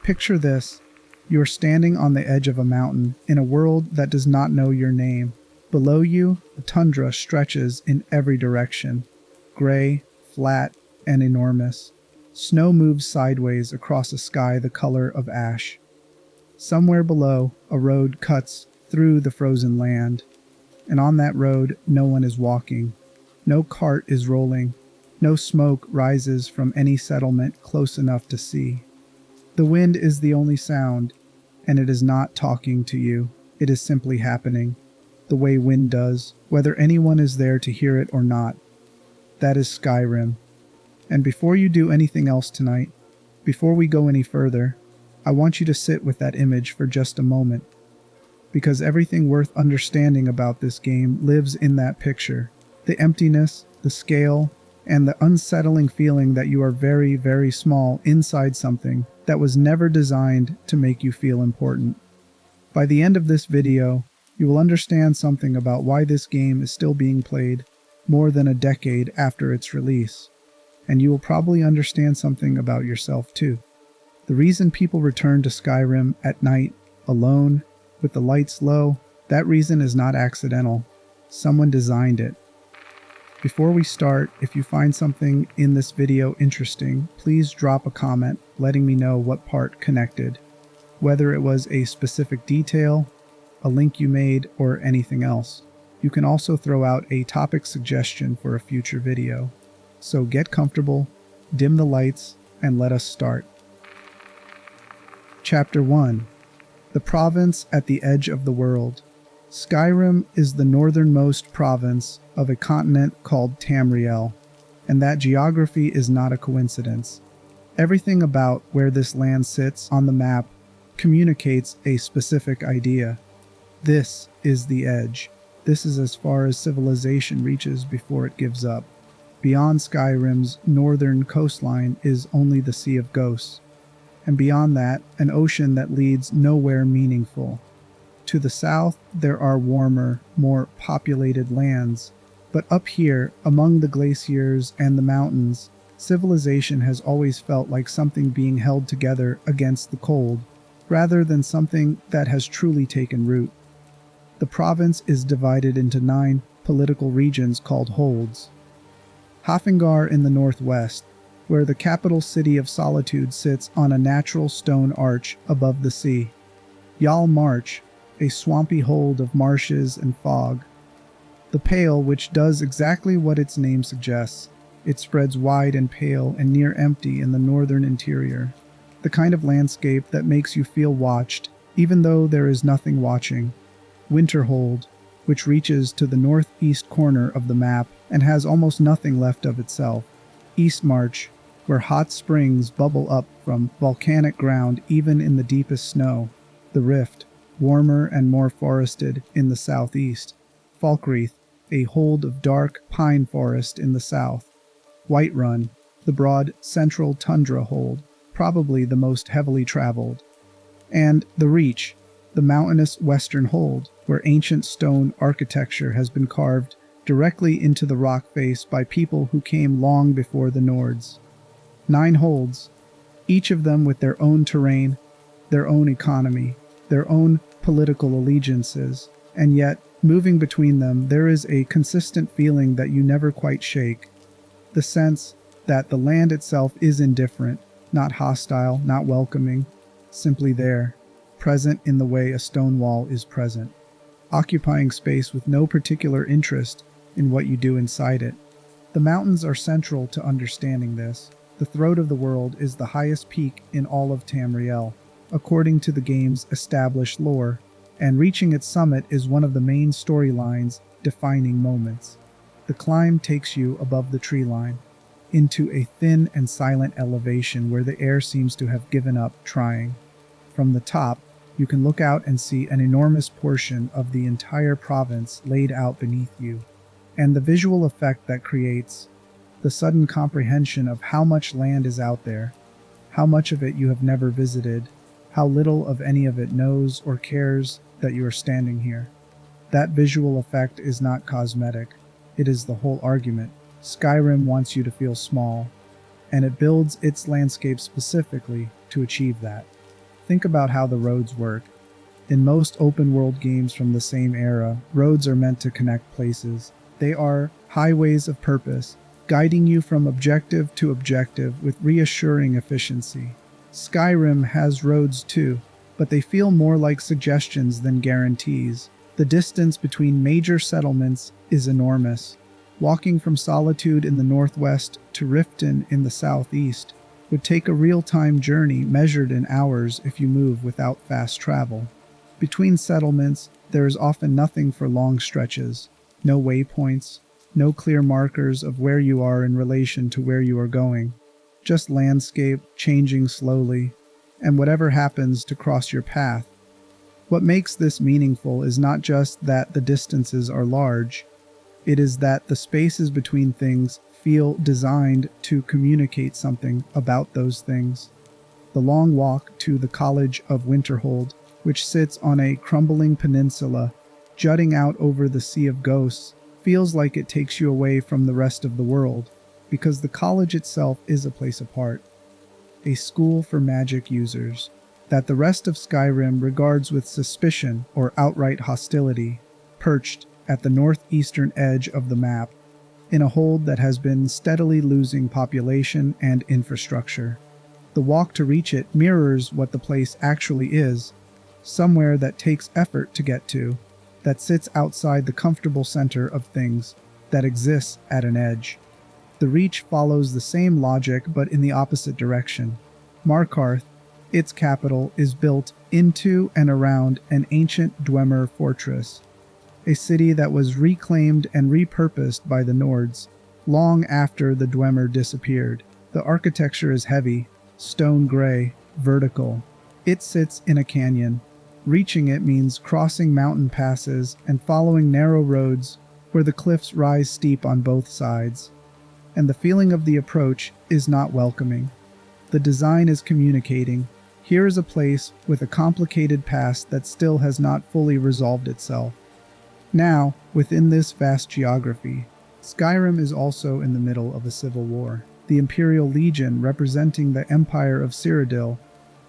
Picture this. You're standing on the edge of a mountain in a world that does not know your name. Below you, the tundra stretches in every direction, gray, flat, and enormous. Snow moves sideways across a sky the color of ash. Somewhere below, a road cuts through the frozen land, and on that road, no one is walking. No cart is rolling. No smoke rises from any settlement close enough to see. The wind is the only sound, and it is not talking to you. It is simply happening, the way wind does, whether anyone is there to hear it or not. That is Skyrim. And before you do anything else tonight, before we go any further, I want you to sit with that image for just a moment, because everything worth understanding about this game lives in that picture. The emptiness, the scale, and the unsettling feeling that you are very, very small inside something that was never designed to make you feel important. By the end of this video, you will understand something about why this game is still being played more than a decade after its release. And you will probably understand something about yourself too. The reason people return to Skyrim at night, alone, with the lights low, that reason is not accidental. Someone designed it. Before we start, if you find something in this video interesting, please drop a comment letting me know what part connected, whether it was a specific detail, a link you made, or anything else. You can also throw out a topic suggestion for a future video. So get comfortable, dim the lights, and let us start. Chapter 1. The Province at the Edge of the World. Skyrim is the northernmost province of a continent called Tamriel, and that geography is not a coincidence. Everything about where this land sits on the map communicates a specific idea. This is the edge. This is as far as civilization reaches before it gives up. Beyond Skyrim's northern coastline is only the Sea of Ghosts, and beyond that, an ocean that leads nowhere meaningful. To the south, there are warmer, more populated lands, but up here, among the glaciers and the mountains, civilization has always felt like something being held together against the cold, rather than something that has truly taken root. The province is divided into 9 political regions called holds. Hafingar in the northwest, where the capital city of Solitude sits on a natural stone arch above the sea. Jarl March, a swampy hold of marshes and fog. The Pale, which does exactly what its name suggests. It spreads wide and pale and near empty in the northern interior. The kind of landscape that makes you feel watched, even though there is nothing watching. Winterhold, which reaches to the northeast corner of the map and has almost nothing left of itself. Eastmarch, where hot springs bubble up from volcanic ground even in the deepest snow. The Rift, warmer and more forested in the southeast. Falkreath, a hold of dark pine forest in the south. Whiterun, the broad central tundra hold, probably the most heavily traveled. And the Reach, the mountainous western hold, where ancient stone architecture has been carved directly into the rock face by people who came long before the Nords. 9 holds, each of them with their own terrain, their own economy, their own political allegiances, and yet, moving between them, there is a consistent feeling that you never quite shake. The sense that the land itself is indifferent, not hostile, not welcoming, simply there, present in the way a stone wall is present, occupying space with no particular interest in what you do inside it. The mountains are central to understanding this. The throat of the world is the highest peak in all of Tamriel, according to the game's established lore, and reaching its summit is one of the main storylines defining moments. The climb takes you above the tree line, into a thin and silent elevation where the air seems to have given up trying. From the top, you can look out and see an enormous portion of the entire province laid out beneath you, and the visual effect that creates, the sudden comprehension of how much land is out there, how much of it you have never visited, how little of any of it knows or cares that you are standing here. That visual effect is not cosmetic. It is the whole argument. Skyrim wants you to feel small, and it builds its landscape specifically to achieve that. Think about how the roads work. In most open-world games from the same era, roads are meant to connect places. They are highways of purpose, guiding you from objective to objective with reassuring efficiency. Skyrim has roads too, but they feel more like suggestions than guarantees. The distance between major settlements is enormous. Walking from Solitude in the northwest to Riften in the southeast would take a real-time journey measured in hours if you move without fast travel. Between settlements, there is often nothing for long stretches. No waypoints, no clear markers of where you are in relation to where you are going. Just landscape changing slowly, and whatever happens to cross your path. What makes this meaningful is not just that the distances are large, it is that the spaces between things feel designed to communicate something about those things. The long walk to the College of Winterhold, which sits on a crumbling peninsula, jutting out over the Sea of Ghosts, feels like it takes you away from the rest of the world, because the college itself is a place apart. A school for magic users, that the rest of Skyrim regards with suspicion or outright hostility, perched at the northeastern edge of the map, in a hold that has been steadily losing population and infrastructure. The walk to reach it mirrors what the place actually is, somewhere that takes effort to get to, that sits outside the comfortable center of things, that exists at an edge. The Reach follows the same logic but in the opposite direction. Markarth, its capital, is built into and around an ancient Dwemer fortress, a city that was reclaimed and repurposed by the Nords long after the Dwemer disappeared. The architecture is heavy, stone gray, vertical. It sits in a canyon. Reaching it means crossing mountain passes and following narrow roads where the cliffs rise steep on both sides. And the feeling of the approach is not welcoming. The design is communicating. Here is a place with a complicated past that still has not fully resolved itself. Now, within this vast geography, Skyrim is also in the middle of a civil war. The Imperial Legion, representing the Empire of Cyrodiil,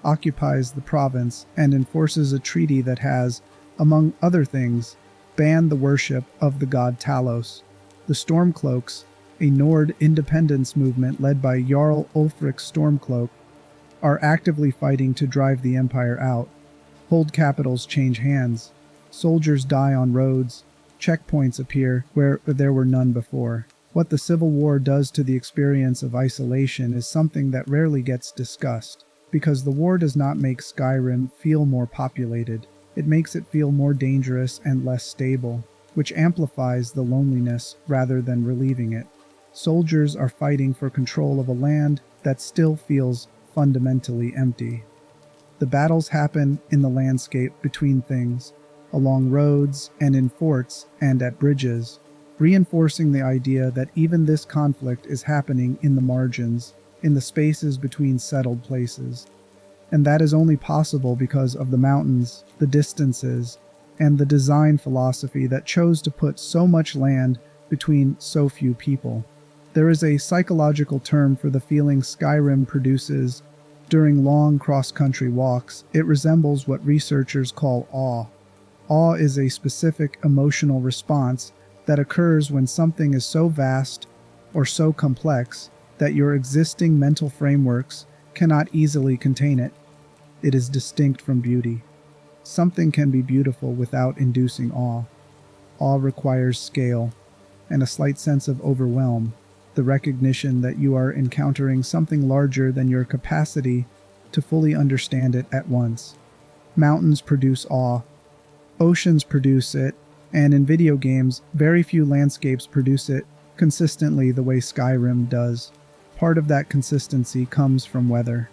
occupies the province and enforces a treaty that has, among other things, banned the worship of the god Talos. The Stormcloaks, a Nord independence movement led by Jarl Ulfric Stormcloak, are actively fighting to drive the Empire out. Hold capitals change hands. Soldiers die on roads. Checkpoints appear where there were none before. What the Civil War does to the experience of isolation is something that rarely gets discussed, because the war does not make Skyrim feel more populated. It makes it feel more dangerous and less stable, which amplifies the loneliness rather than relieving it. Soldiers are fighting for control of a land that still feels fundamentally empty. The battles happen in the landscape between things, along roads and in forts and at bridges, reinforcing the idea that even this conflict is happening in the margins, in the spaces between settled places. And that is only possible because of the mountains, the distances, and the design philosophy that chose to put so much land between so few people. There is a psychological term for the feeling Skyrim produces during long cross-country walks. It resembles what researchers call awe. Awe is a specific emotional response that occurs when something is so vast or so complex that your existing mental frameworks cannot easily contain it. It is distinct from beauty. Something can be beautiful without inducing awe. Awe requires scale and a slight sense of overwhelm, the recognition that you are encountering something larger than your capacity to fully understand it at once. Mountains produce awe. Oceans produce it, and in video games, very few landscapes produce it consistently the way Skyrim does. Part of that consistency comes from weather.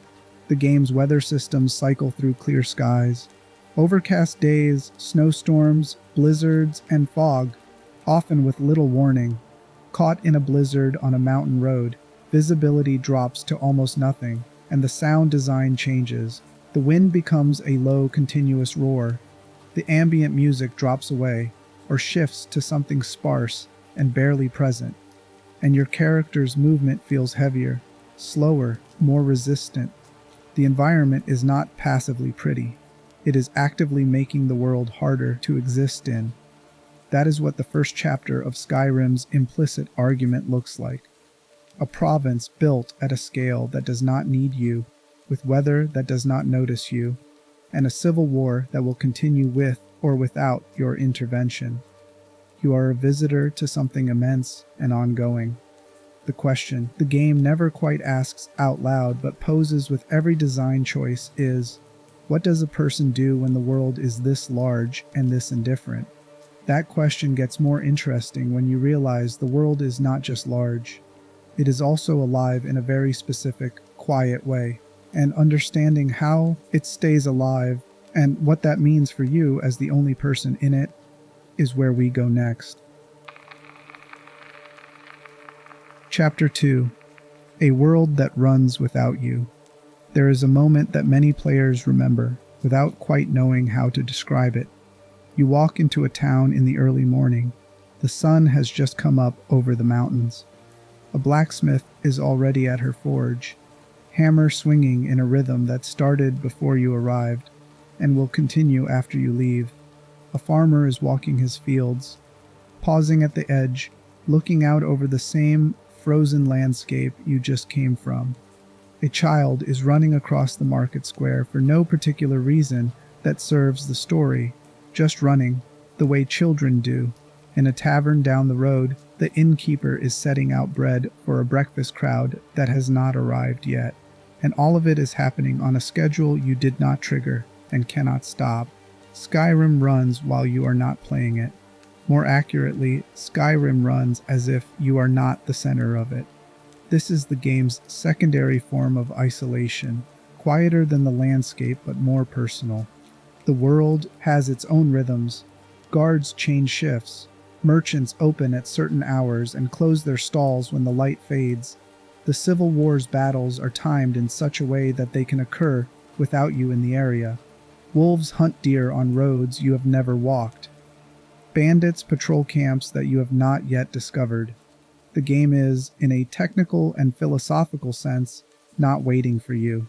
The game's weather systems cycle through clear skies. Overcast days, snowstorms, blizzards, and fog, often with little warning. Caught in a blizzard on a mountain road, visibility drops to almost nothing, and the sound design changes. The wind becomes a low, continuous roar. The ambient music drops away, or shifts to something sparse and barely present, and your character's movement feels heavier, slower, more resistant. The environment is not passively pretty. It is actively making the world harder to exist in. That is what the first chapter of Skyrim's implicit argument looks like. A province built at a scale that does not need you, with weather that does not notice you, and a civil war that will continue with or without your intervention. You are a visitor to something immense and ongoing. The question the game never quite asks out loud but poses with every design choice is, what does a person do when the world is this large and this indifferent? That question gets more interesting when you realize the world is not just large. It is also alive in a very specific, quiet way, and understanding how it stays alive and what that means for you as the only person in it is where we go next. Chapter 2. A world that runs without you. There is a moment that many players remember, without quite knowing how to describe it. You walk into a town in the early morning. The sun has just come up over the mountains. A blacksmith is already at her forge, hammer swinging in a rhythm that started before you arrived, and will continue after you leave. A farmer is walking his fields, pausing at the edge, looking out over the same frozen landscape you just came from. A child is running across the market square for no particular reason that serves the story, just running, the way children do. In a tavern down the road, the innkeeper is setting out bread for a breakfast crowd that has not arrived yet. And all of it is happening on a schedule you did not trigger and cannot stop. Skyrim runs while you are not playing it. More accurately, Skyrim runs as if you are not the center of it. This is the game's secondary form of isolation, quieter than the landscape but more personal. The world has its own rhythms. Guards change shifts. Merchants open at certain hours and close their stalls when the light fades. The Civil War's battles are timed in such a way that they can occur without you in the area. Wolves hunt deer on roads you have never walked. Bandits patrol camps that you have not yet discovered. The game is, in a technical and philosophical sense, not waiting for you.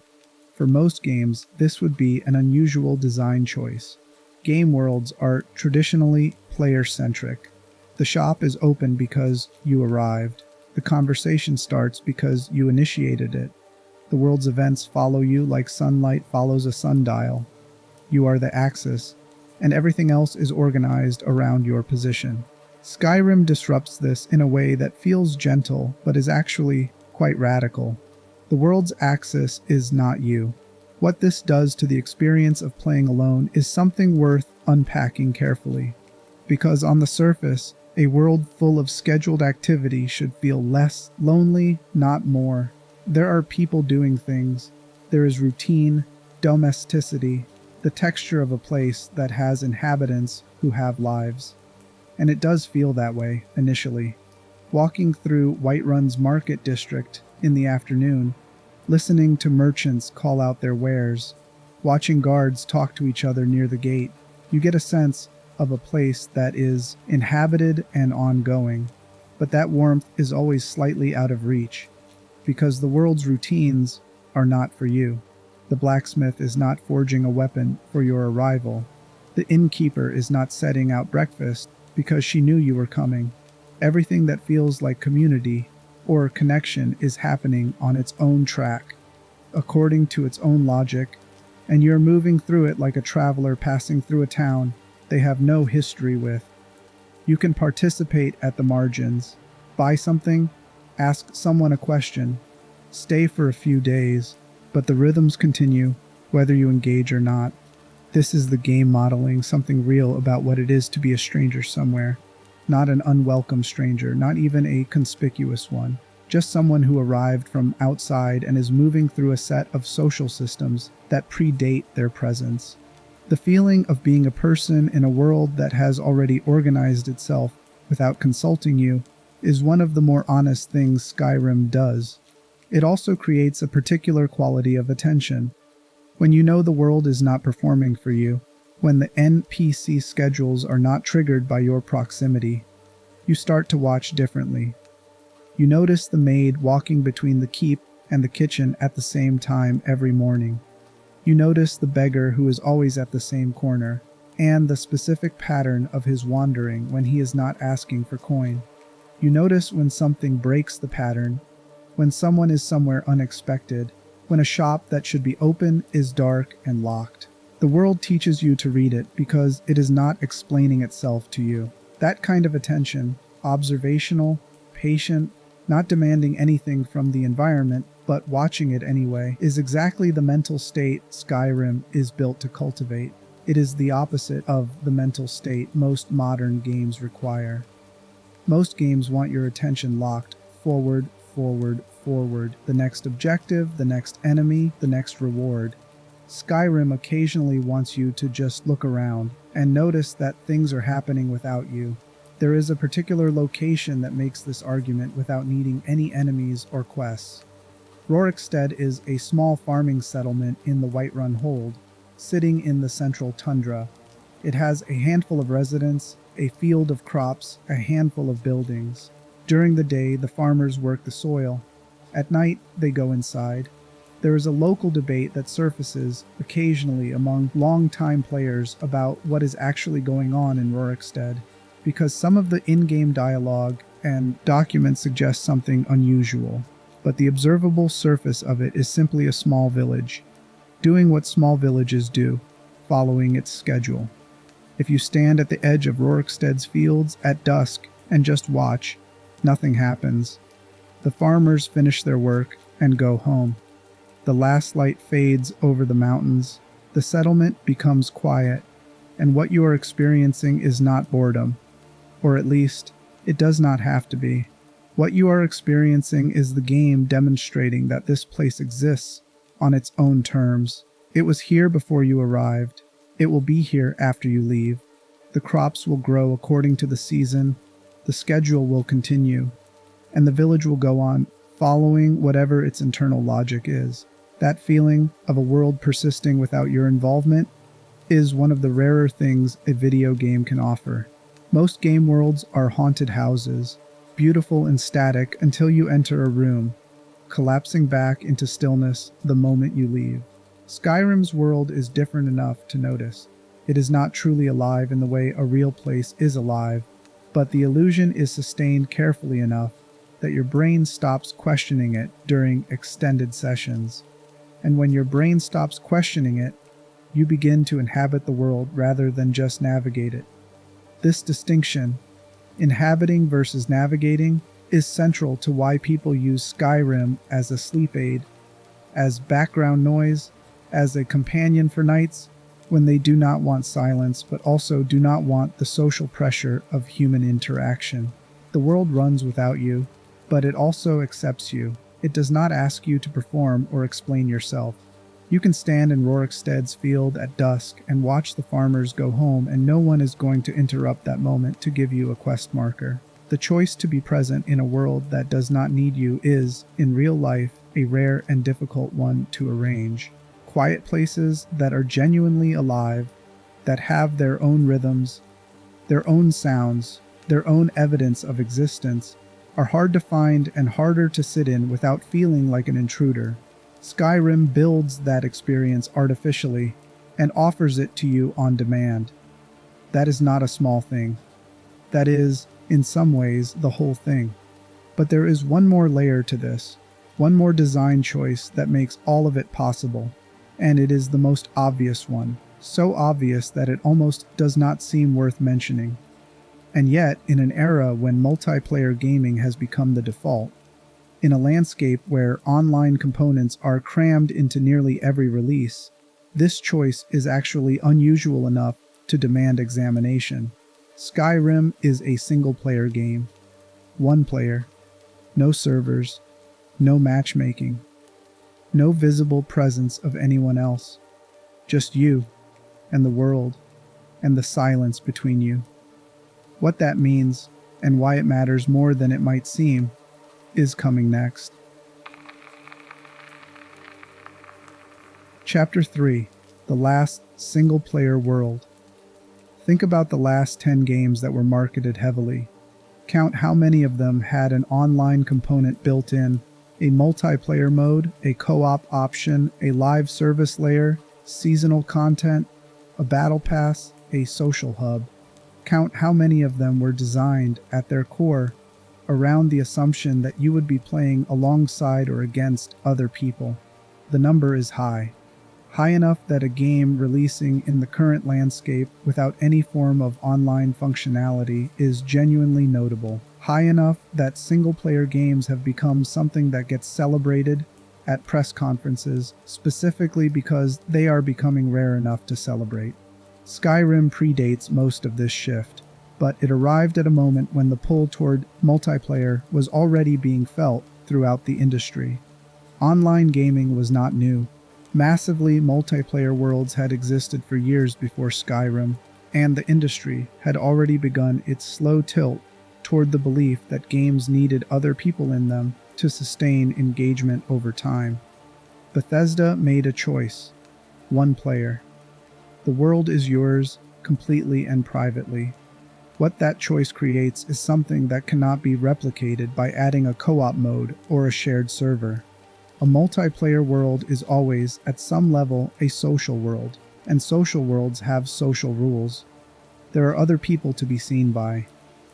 For most games, this would be an unusual design choice. Game worlds are traditionally player-centric. The shop is open because you arrived. The conversation starts because you initiated it. The world's events follow you like sunlight follows a sundial. You are the axis, and everything else is organized around your position. Skyrim disrupts this in a way that feels gentle, but is actually quite radical. The world's axis is not you. What this does to the experience of playing alone is something worth unpacking carefully. Because on the surface, a world full of scheduled activity should feel less lonely, not more. There are people doing things. There is routine, domesticity, the texture of a place that has inhabitants who have lives. And it does feel that way, initially. Walking through Whiterun's market district in the afternoon, listening to merchants call out their wares, watching guards talk to each other near the gate, you get a sense of a place that is inhabited and ongoing. But that warmth is always slightly out of reach, because the world's routines are not for you. The blacksmith is not forging a weapon for your arrival. The innkeeper is not setting out breakfast because she knew you were coming. Everything that feels like community or connection is happening on its own track, according to its own logic, and you're moving through it like a traveler passing through a town they have no history with. You can participate at the margins, buy something, ask someone a question, stay for a few days, but the rhythms continue, whether you engage or not. This is the game modeling something real about what it is to be a stranger somewhere. Not an unwelcome stranger, not even a conspicuous one. Just someone who arrived from outside and is moving through a set of social systems that predate their presence. The feeling of being a person in a world that has already organized itself without consulting you is one of the more honest things Skyrim does. It also creates a particular quality of attention. When you know the world is not performing for you, when the NPC schedules are not triggered by your proximity, you start to watch differently. You notice the maid walking between the keep and the kitchen at the same time every morning. You notice the beggar who is always at the same corner, and the specific pattern of his wandering when he is not asking for coin. You notice when something breaks the pattern, when someone is somewhere unexpected, when a shop that should be open is dark and locked. The world teaches you to read it because it is not explaining itself to you. That kind of attention, observational, patient, not demanding anything from the environment, but watching it anyway, is exactly the mental state Skyrim is built to cultivate. It is the opposite of the mental state most modern games require. Most games want your attention locked forward, forward, forward, the next objective, the next enemy, the next reward. Skyrim occasionally wants you to just look around and notice that things are happening without you. There is a particular location that makes this argument without needing any enemies or quests. Rorikstead is a small farming settlement in the Whiterun Hold, sitting in the central tundra. It has a handful of residents, a field of crops, a handful of buildings. During the day, the farmers work the soil. At night, they go inside. There is a local debate that surfaces occasionally among long-time players about what is actually going on in Rorikstead, because some of the in-game dialogue and documents suggest something unusual, but the observable surface of it is simply a small village, doing what small villages do, following its schedule. If you stand at the edge of Rorikstead's fields at dusk and just watch, nothing happens. The farmers finish their work and go home. The last light fades over the mountains. The settlement becomes quiet, and what you are experiencing is not boredom. Or at least, it does not have to be. What you are experiencing is the game demonstrating that this place exists on its own terms. It was here before you arrived. It will be here after you leave. The crops will grow according to the season. The schedule will continue. And the village will go on, following whatever its internal logic is. That feeling of a world persisting without your involvement is one of the rarer things a video game can offer. Most game worlds are haunted houses, beautiful and static until you enter a room, collapsing back into stillness the moment you leave. Skyrim's world is different enough to notice. It is not truly alive in the way a real place is alive, but the illusion is sustained carefully enough that your brain stops questioning it during extended sessions. And when your brain stops questioning it, you begin to inhabit the world rather than just navigate it. This distinction, inhabiting versus navigating, is central to why people use Skyrim as a sleep aid, as background noise, as a companion for nights when they do not want silence but also do not want the social pressure of human interaction. The world runs without you, but it also accepts you. It does not ask you to perform or explain yourself. You can stand in Rorikstead's field at dusk and watch the farmers go home, and no one is going to interrupt that moment to give you a quest marker. The choice to be present in a world that does not need you is, in real life, a rare and difficult one to arrange. Quiet places that are genuinely alive, that have their own rhythms, their own sounds, their own evidence of existence, are hard to find and harder to sit in without feeling like an intruder. Skyrim builds that experience artificially and offers it to you on demand. That is not a small thing. That is, in some ways, the whole thing. But there is one more layer to this, one more design choice that makes all of it possible, and it is the most obvious one, so obvious that it almost does not seem worth mentioning. And yet, in an era when multiplayer gaming has become the default, in a landscape where online components are crammed into nearly every release, this choice is actually unusual enough to demand examination. Skyrim is a single-player game. One player. No servers. No matchmaking. No visible presence of anyone else. Just you, and the world, and the silence between you. What that means, and why it matters more than it might seem, is coming next. Chapter 3. The Last Single-Player World. Think about the last 10 games that were marketed heavily. Count how many of them had an online component built in, A multiplayer mode, a co-op option, a live service layer, seasonal content, a battle pass, a social hub. Count how many of them were designed, at their core, around the assumption that you would be playing alongside or against other people. The number is high. High enough that a game releasing in the current landscape without any form of online functionality is genuinely notable. High enough that single-player games have become something that gets celebrated at press conferences, specifically because they are becoming rare enough to celebrate. Skyrim predates most of this shift, but it arrived at a moment when the pull toward multiplayer was already being felt throughout the industry. Online gaming was not new. Massively multiplayer worlds had existed for years before Skyrim, and the industry had already begun its slow tilt toward the belief that games needed other people in them to sustain engagement over time. Bethesda made a choice: one player. The world is yours, completely and privately. What that choice creates is something that cannot be replicated by adding a co-op mode or a shared server. A multiplayer world is always, at some level, a social world, and social worlds have social rules. There are other people to be seen by.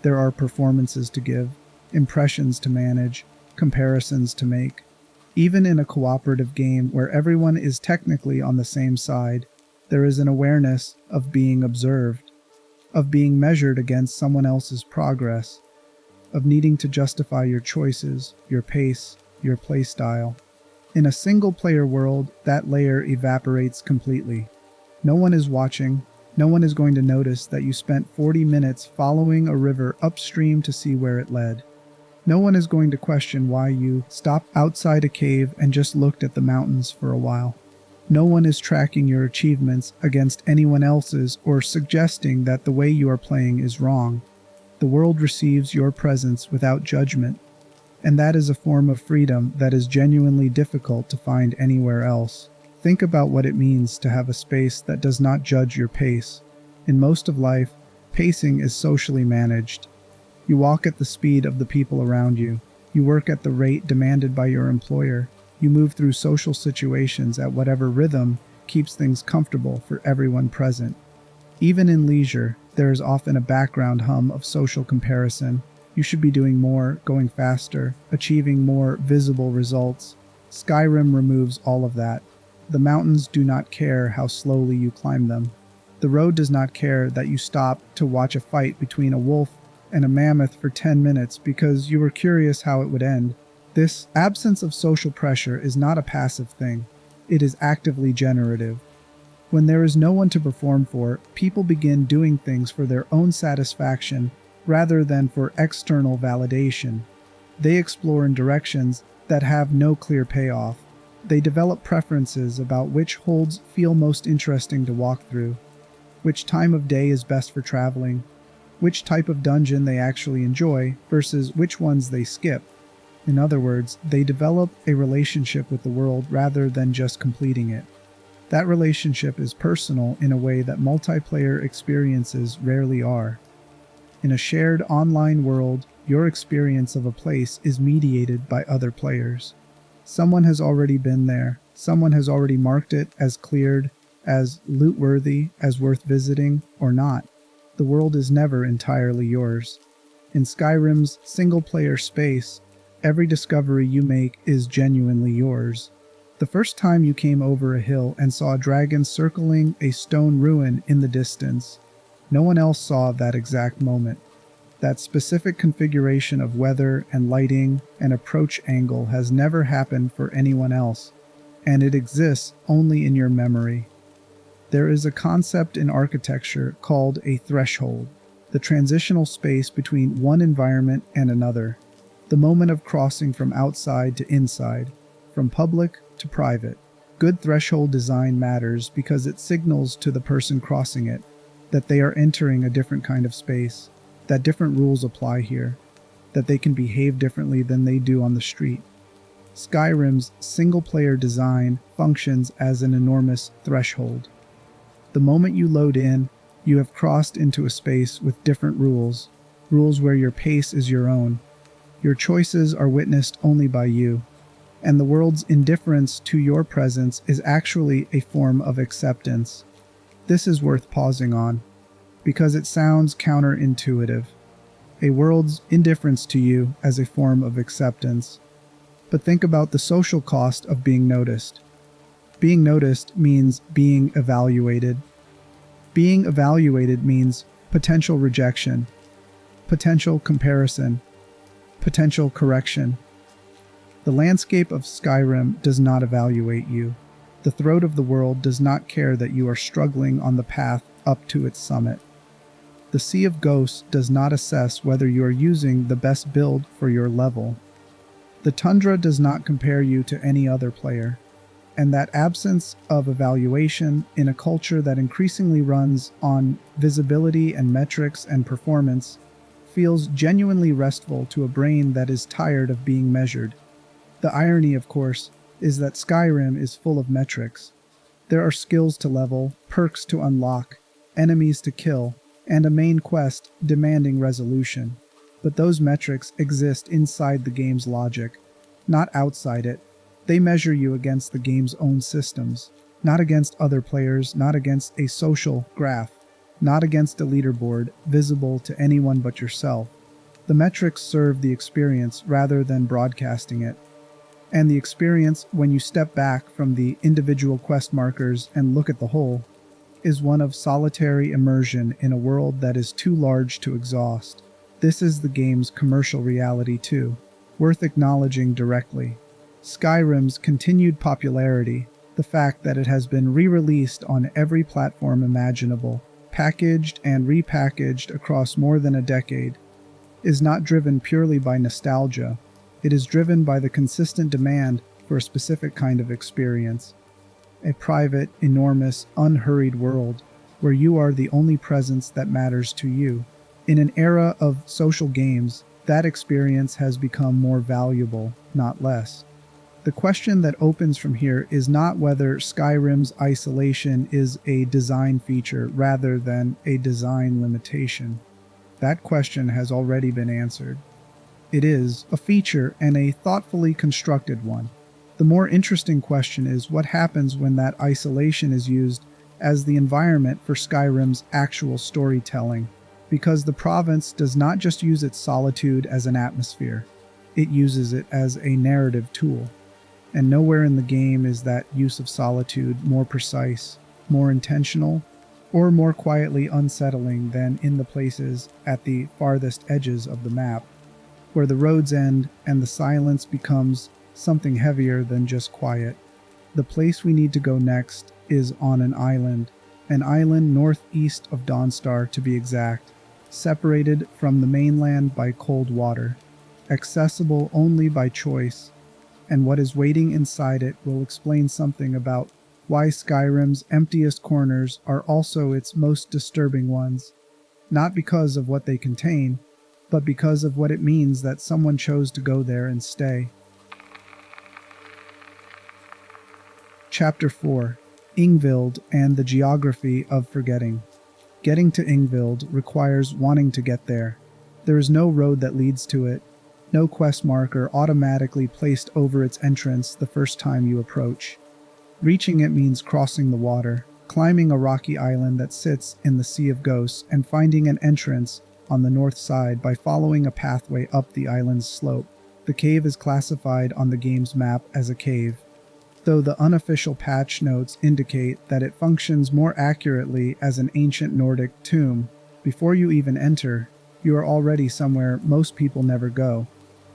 There are performances to give, impressions to manage, comparisons to make. Even in a cooperative game where everyone is technically on the same side, there is an awareness of being observed, of being measured against someone else's progress, of needing to justify your choices, your pace, your playstyle. In a single-player world, that layer evaporates completely. No one is watching. No one is going to notice that you spent 40 minutes following a river upstream to see where it led. No one is going to question why you stopped outside a cave and just looked at the mountains for a while. No one is tracking your achievements against anyone else's or suggesting that the way you are playing is wrong. The world receives your presence without judgment, and that is a form of freedom that is genuinely difficult to find anywhere else. Think about what it means to have a space that does not judge your pace. In most of life, pacing is socially managed. You walk at the speed of the people around you. You work at the rate demanded by your employer. You move through social situations at whatever rhythm keeps things comfortable for everyone present. Even in leisure, there is often a background hum of social comparison. You should be doing more, going faster, achieving more visible results. Skyrim removes all of that. The mountains do not care how slowly you climb them. The road does not care that you stop to watch a fight between a wolf and a mammoth for 10 minutes because you were curious how it would end. This absence of social pressure is not a passive thing. It is actively generative. When there is no one to perform for, people begin doing things for their own satisfaction rather than for external validation. They explore in directions that have no clear payoff. They develop preferences about which holds feel most interesting to walk through, which time of day is best for traveling, which type of dungeon they actually enjoy versus which ones they skip. In other words, they develop a relationship with the world rather than just completing it. That relationship is personal in a way that multiplayer experiences rarely are. In a shared online world, your experience of a place is mediated by other players. Someone has already been there. Someone has already marked it as cleared, as loot-worthy, as worth visiting, or not. The world is never entirely yours. In Skyrim's single-player space, every discovery you make is genuinely yours. The first time you came over a hill and saw a dragon circling a stone ruin in the distance, no one else saw that exact moment. That specific configuration of weather and lighting and approach angle has never happened for anyone else, and it exists only in your memory. There is a concept in architecture called a threshold, the transitional space between one environment and another, the moment of crossing from outside to inside, from public to private. Good threshold design matters because it signals to the person crossing it that they are entering a different kind of space, that different rules apply here, that they can behave differently than they do on the street. Skyrim's single-player design functions as an enormous threshold. The moment you load in, you have crossed into a space with different rules, rules where your pace is your own. Your choices are witnessed only by you. and the world's indifference to your presence is actually a form of acceptance. This is worth pausing on, because it sounds counterintuitive. A world's indifference to you as a form of acceptance. But think about the social cost of being noticed. Being noticed means being evaluated. Being evaluated means potential rejection, potential comparison, potential correction. The landscape of Skyrim does not evaluate you. The throat of the world does not care that you are struggling on the path up to its summit. The Sea of Ghosts does not assess whether you are using the best build for your level. The tundra does not compare you to any other player. And that absence of evaluation in a culture that increasingly runs on visibility and metrics and performance feels genuinely restful to a brain that is tired of being measured. The irony, of course, is that Skyrim is full of metrics. There are skills to level, perks to unlock, enemies to kill, and a main quest demanding resolution. But those metrics exist inside the game's logic, not outside it. They measure you against the game's own systems, not against other players, not against a social graph, not against a leaderboard visible to anyone but yourself. The metrics serve the experience rather than broadcasting it. And the experience, when you step back from the individual quest markers and look at the whole, is one of solitary immersion in a world that is too large to exhaust. This is the game's commercial reality too, worth acknowledging directly. Skyrim's continued popularity, the fact that it has been re-released on every platform imaginable, packaged and repackaged across more than a decade, is not driven purely by nostalgia. It is driven by the consistent demand for a specific kind of experience. A private, enormous, unhurried world where you are the only presence that matters to you. In an era of social games, that experience has become more valuable, not less. The question that opens from here is not whether Skyrim's isolation is a design feature rather than a design limitation. That question has already been answered. It is a feature and a thoughtfully constructed one. The more interesting question is what happens when that isolation is used as the environment for Skyrim's actual storytelling, because the province does not just use its solitude as an atmosphere, it uses it as a narrative tool. And nowhere in the game is that use of solitude more precise, more intentional, or more quietly unsettling than in the places at the farthest edges of the map, where the roads end and the silence becomes something heavier than just quiet. The place we need to go next is on an island northeast of Dawnstar to be exact, separated from the mainland by cold water, accessible only by choice, and what is waiting inside it will explain something about why Skyrim's emptiest corners are also its most disturbing ones, not because of what they contain, but because of what it means that someone chose to go there and stay. Chapter 4. Yngvild and the Geography of Forgetting. Getting to Yngvild requires wanting to get there. There is no road that leads to it, no quest marker automatically placed over its entrance the first time you approach. Reaching it means crossing the water, climbing a rocky island that sits in the Sea of Ghosts, and finding an entrance on the north side by following a pathway up the island's slope. The cave is classified on the game's map as a cave, though the unofficial patch notes indicate that it functions more accurately as an ancient Nordic tomb. Before you even enter, you are already somewhere most people never go,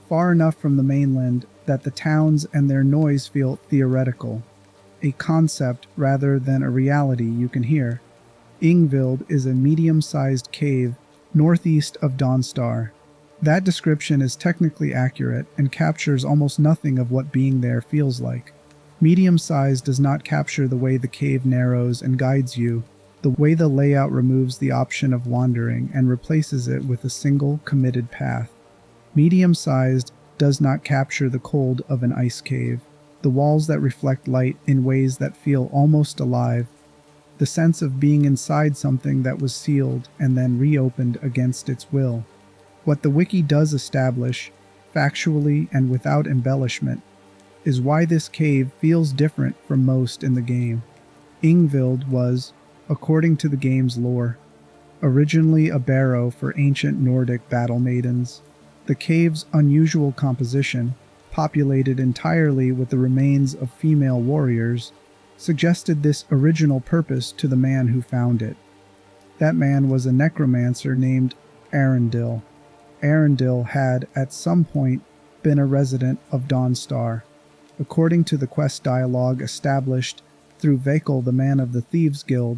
far enough from the mainland that the towns and their noise feel theoretical, a concept rather than a reality you can hear. Yngvild is a medium-sized cave northeast of Dawnstar. That description is technically accurate and captures almost nothing of what being there feels like. Medium size does not capture the way the cave narrows and guides you, the way the layout removes the option of wandering and replaces it with a single committed path. Medium-sized does not capture the cold of an ice cave, the walls that reflect light in ways that feel almost alive, the sense of being inside something that was sealed and then reopened against its will. What the wiki does establish, factually and without embellishment, is why this cave feels different from most in the game. Yngvild was, according to the game's lore, originally a barrow for ancient Nordic battle maidens. The cave's unusual composition, populated entirely with the remains of female warriors, suggested this original purpose to the man who found it. That man was a necromancer named Arundel. Arundel had, at some point, been a resident of Dawnstar. According to the quest dialogue established through Vakel, the man of the Thieves Guild,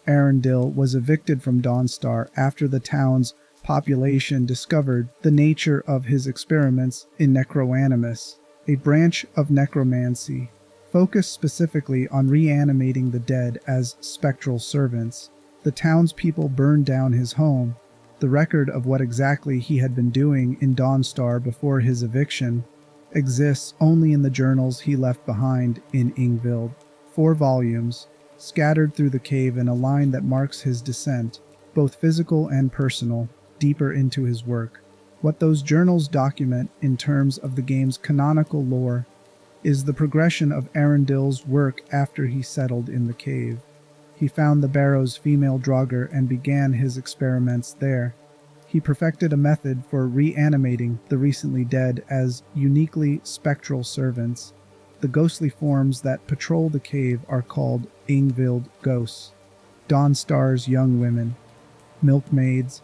Arundel was evicted from Dawnstar after the town's population discovered the nature of his experiments in necroanimus, a branch of necromancy focused specifically on reanimating the dead as spectral servants. The townspeople burned down his home. The record of what exactly he had been doing in Dawnstar before his eviction exists only in the journals he left behind in Yngvild, 4 volumes, scattered through the cave in a line that marks his descent, both physical and personal, deeper into his work. What those journals document in terms of the game's canonical lore is the progression of Arundel's work after he settled in the cave. He found the barrow's female draugr and began his experiments there. He perfected a method for reanimating the recently dead as uniquely spectral servants. The ghostly forms that patrol the cave are called Yngvild ghosts, Dawnstar's young women, milkmaids,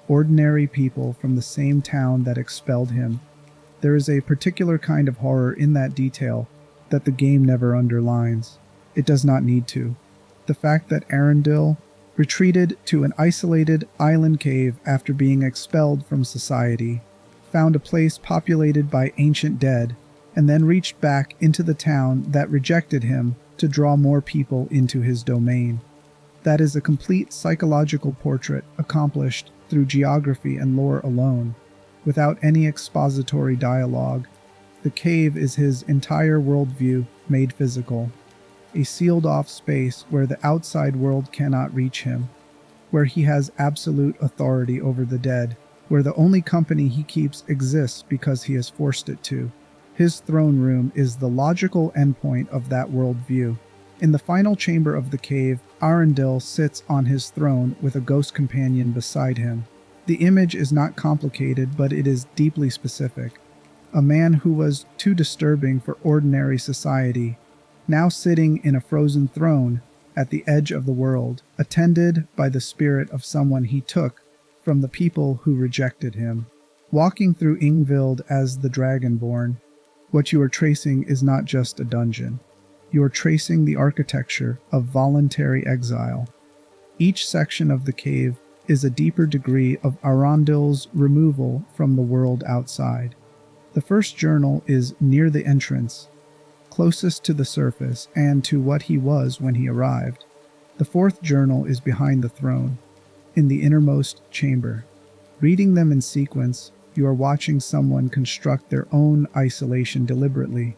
ordinary people from the same town that expelled him. There is a particular kind of horror in that detail that the game never underlines. It does not need to. The fact that Arundel retreated to an isolated island cave after being expelled from society, found a place populated by ancient dead, and then reached back into the town that rejected him to draw more people into his domain. That is a complete psychological portrait accomplished through geography and lore alone, without any expository dialogue. The cave is his entire worldview made physical, a sealed-off space where the outside world cannot reach him, where he has absolute authority over the dead, where the only company he keeps exists because he has forced it to. His throne room is the logical endpoint of that worldview. In the final chamber of the cave, Arundel sits on his throne with a ghost companion beside him. The image is not complicated, but it is deeply specific. A man who was too disturbing for ordinary society, now sitting in a frozen throne at the edge of the world, attended by the spirit of someone he took from the people who rejected him. Walking through Yngvild as the Dragonborn, what you are tracing is not just a dungeon. You are tracing the architecture of voluntary exile. Each section of the cave is a deeper degree of Arundel's removal from the world outside. The first journal is near the entrance, closest to the surface and to what he was when he arrived. The 4th journal is behind the throne, in the innermost chamber. Reading them in sequence, you are watching someone construct their own isolation deliberately,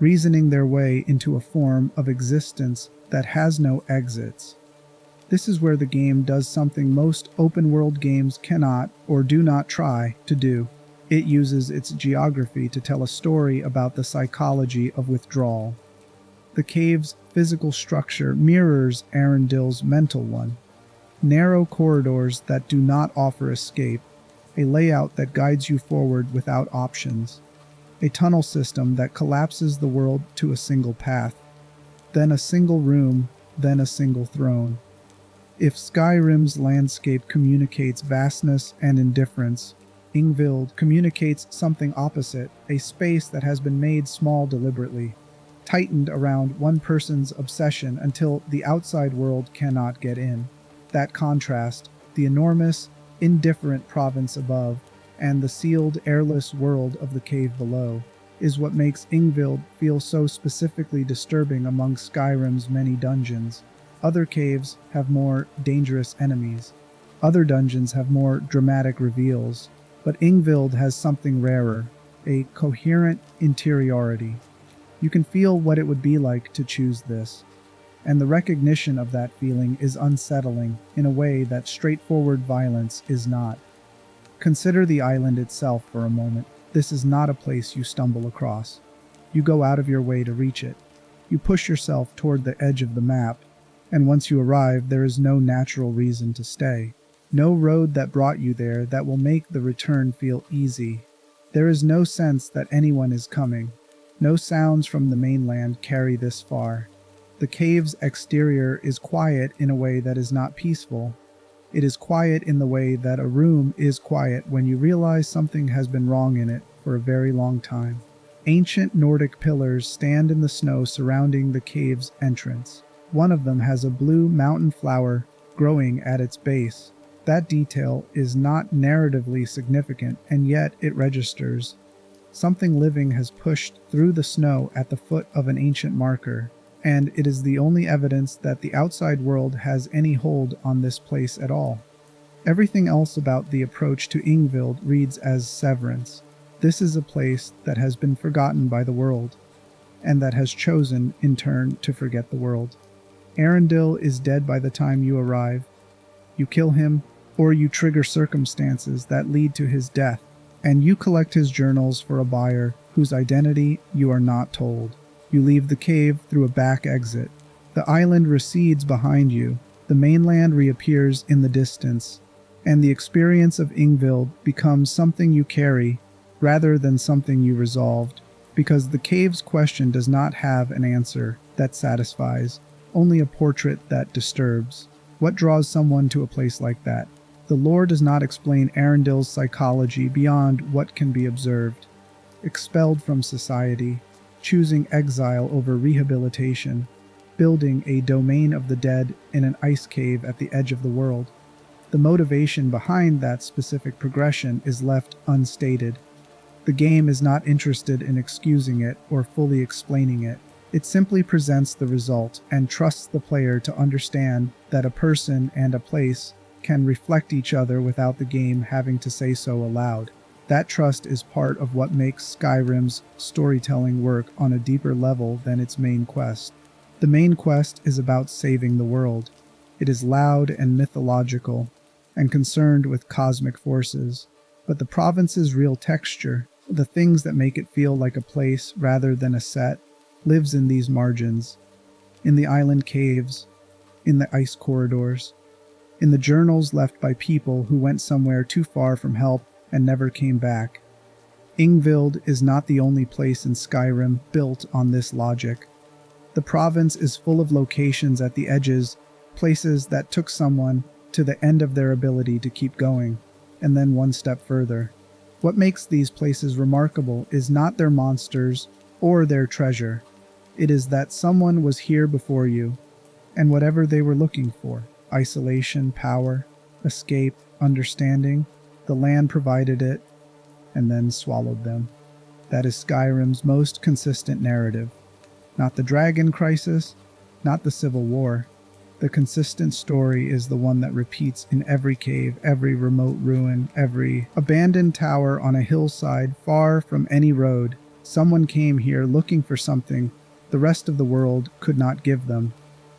reasoning their way into a form of existence that has no exits. This is where the game does something most open-world games cannot or do not try to do. It uses its geography to tell a story about the psychology of withdrawal. The cave's physical structure mirrors Arundel's mental one. Narrow corridors that do not offer escape, a layout that guides you forward without options, a tunnel system that collapses the world to a single path, then a single room, then a single throne. If Skyrim's landscape communicates vastness and indifference, Ingvild communicates something opposite, a space that has been made small deliberately, tightened around one person's obsession until the outside world cannot get in. That contrast, the enormous, indifferent province above, and the sealed, airless world of the cave below, is what makes Ingvild feel so specifically disturbing among Skyrim's many dungeons. Other caves have more dangerous enemies. Other dungeons have more dramatic reveals. But Ingvild has something rarer, a coherent interiority. You can feel what it would be like to choose this, and the recognition of that feeling is unsettling in a way that straightforward violence is not. Consider the island itself for a moment. This is not a place you stumble across. You go out of your way to reach it. You push yourself toward the edge of the map, and once you arrive, there is no natural reason to stay. No road that brought you there that will make the return feel easy. There is no sense that anyone is coming. No sounds from the mainland carry this far. The cave's exterior is quiet in a way that is not peaceful. It is quiet in the way that a room is quiet when you realize something has been wrong in it for a very long time. Ancient Nordic pillars stand in the snow surrounding the cave's entrance. One of them has a blue mountain flower growing at its base. That detail is not narratively significant, and yet it registers. Something living has pushed through the snow at the foot of an ancient marker, and it is the only evidence that the outside world has any hold on this place at all. Everything else about the approach to Yngvild reads as severance. This is a place that has been forgotten by the world, and that has chosen, in turn, to forget the world. Arundel is dead by the time you arrive. You kill him, or you trigger circumstances that lead to his death, and you collect his journals for a buyer whose identity you are not told. You leave the cave through a back exit. The island recedes behind you, the mainland reappears in the distance, and the experience of Ingvild becomes something you carry rather than something you resolved, because the cave's question does not have an answer that satisfies, only a portrait that disturbs. What draws someone to a place like that? The lore does not explain Arundel's psychology beyond what can be observed. Expelled from society, choosing exile over rehabilitation, building a domain of the dead in an ice cave at the edge of the world. The motivation behind that specific progression is left unstated. The game is not interested in excusing it or fully explaining it. It simply presents the result and trusts the player to understand that a person and a place can reflect each other without the game having to say so aloud. That trust is part of what makes Skyrim's storytelling work on a deeper level than its main quest. The main quest is about saving the world. It is loud and mythological, and concerned with cosmic forces. But the province's real texture, the things that make it feel like a place rather than a set, lives in these margins, in the island caves, in the ice corridors, in the journals left by people who went somewhere too far from help and never came back. Yngvild is not the only place in Skyrim built on this logic. The province is full of locations at the edges, places that took someone to the end of their ability to keep going, and then one step further. What makes these places remarkable is not their monsters or their treasure. It is that someone was here before you, and whatever they were looking for, isolation, power, escape, understanding, the land provided it, and then swallowed them. That is Skyrim's most consistent narrative. Not the dragon crisis, not the civil war. The consistent story is the one that repeats in every cave, every remote ruin, every abandoned tower on a hillside far from any road. Someone came here looking for something the rest of the world could not give them,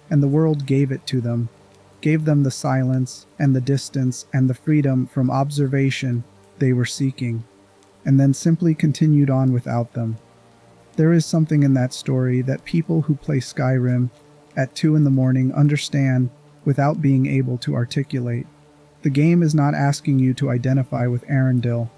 and the world gave it to them, gave them the silence and the distance and the freedom from observation they were seeking, and then simply continued on without them. There is something in that story that people who play Skyrim at 2 a.m. understand without being able to articulate. The game is not asking you to identify with Arundel,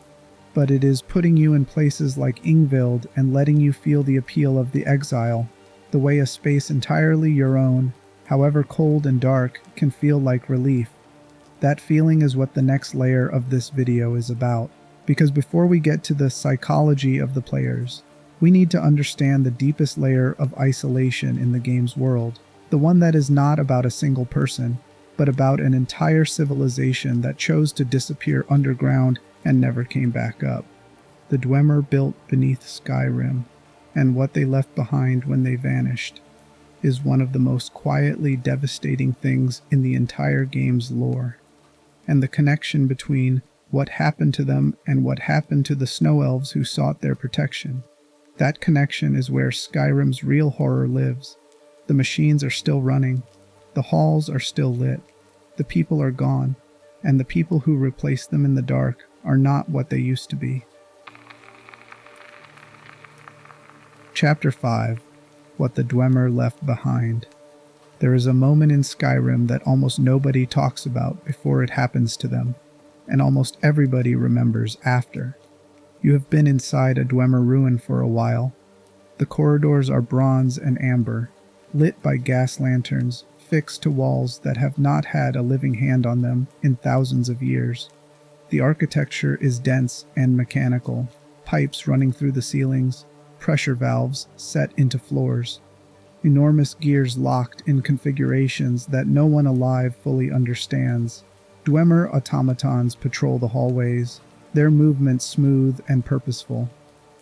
but it is putting you in places like Yngvild and letting you feel the appeal of the exile, the way a space entirely your own, however cold and dark, can feel like relief. That feeling is what the next layer of this video is about, because before we get to the psychology of the players, we need to understand the deepest layer of isolation in the game's world, the one that is not about a single person, but about an entire civilization that chose to disappear underground and never came back up. The Dwemer built beneath Skyrim, and what they left behind when they vanished, is one of the most quietly devastating things in the entire game's lore. And the connection between what happened to them and what happened to the snow elves who sought their protection. That connection is where Skyrim's real horror lives. The machines are still running, the halls are still lit, the people are gone, and the people who replaced them in the dark are not what they used to be. Chapter 5: What the Dwemer Left Behind. There is a moment in Skyrim that almost nobody talks about before it happens to them, and almost everybody remembers after. You have been inside a Dwemer ruin for a while. The corridors are bronze and amber, lit by gas lanterns fixed to walls that have not had a living hand on them in thousands of years. The architecture is dense and mechanical, pipes running through the ceilings, pressure valves set into floors, enormous gears locked in configurations that no one alive fully understands. Dwemer automatons patrol the hallways, their movements smooth and purposeful,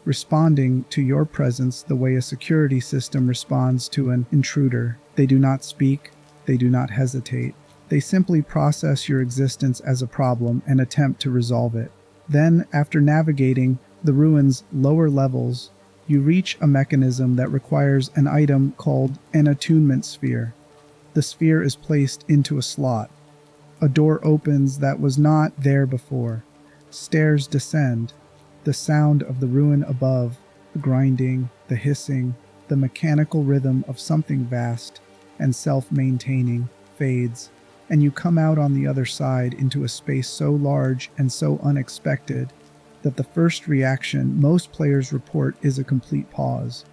responding to your presence the way a security system responds to an intruder. They do not speak, they do not hesitate. They simply process your existence as a problem and attempt to resolve it. Then, after navigating the ruin's lower levels, you reach a mechanism that requires an item called an attunement sphere. The sphere is placed into a slot. A door opens that was not there before. Stairs descend. The sound of the ruin above, the grinding, the hissing, the mechanical rhythm of something vast and self-maintaining fades, and you come out on the other side into a space so large and so unexpected that the first reaction most players report is a complete pause,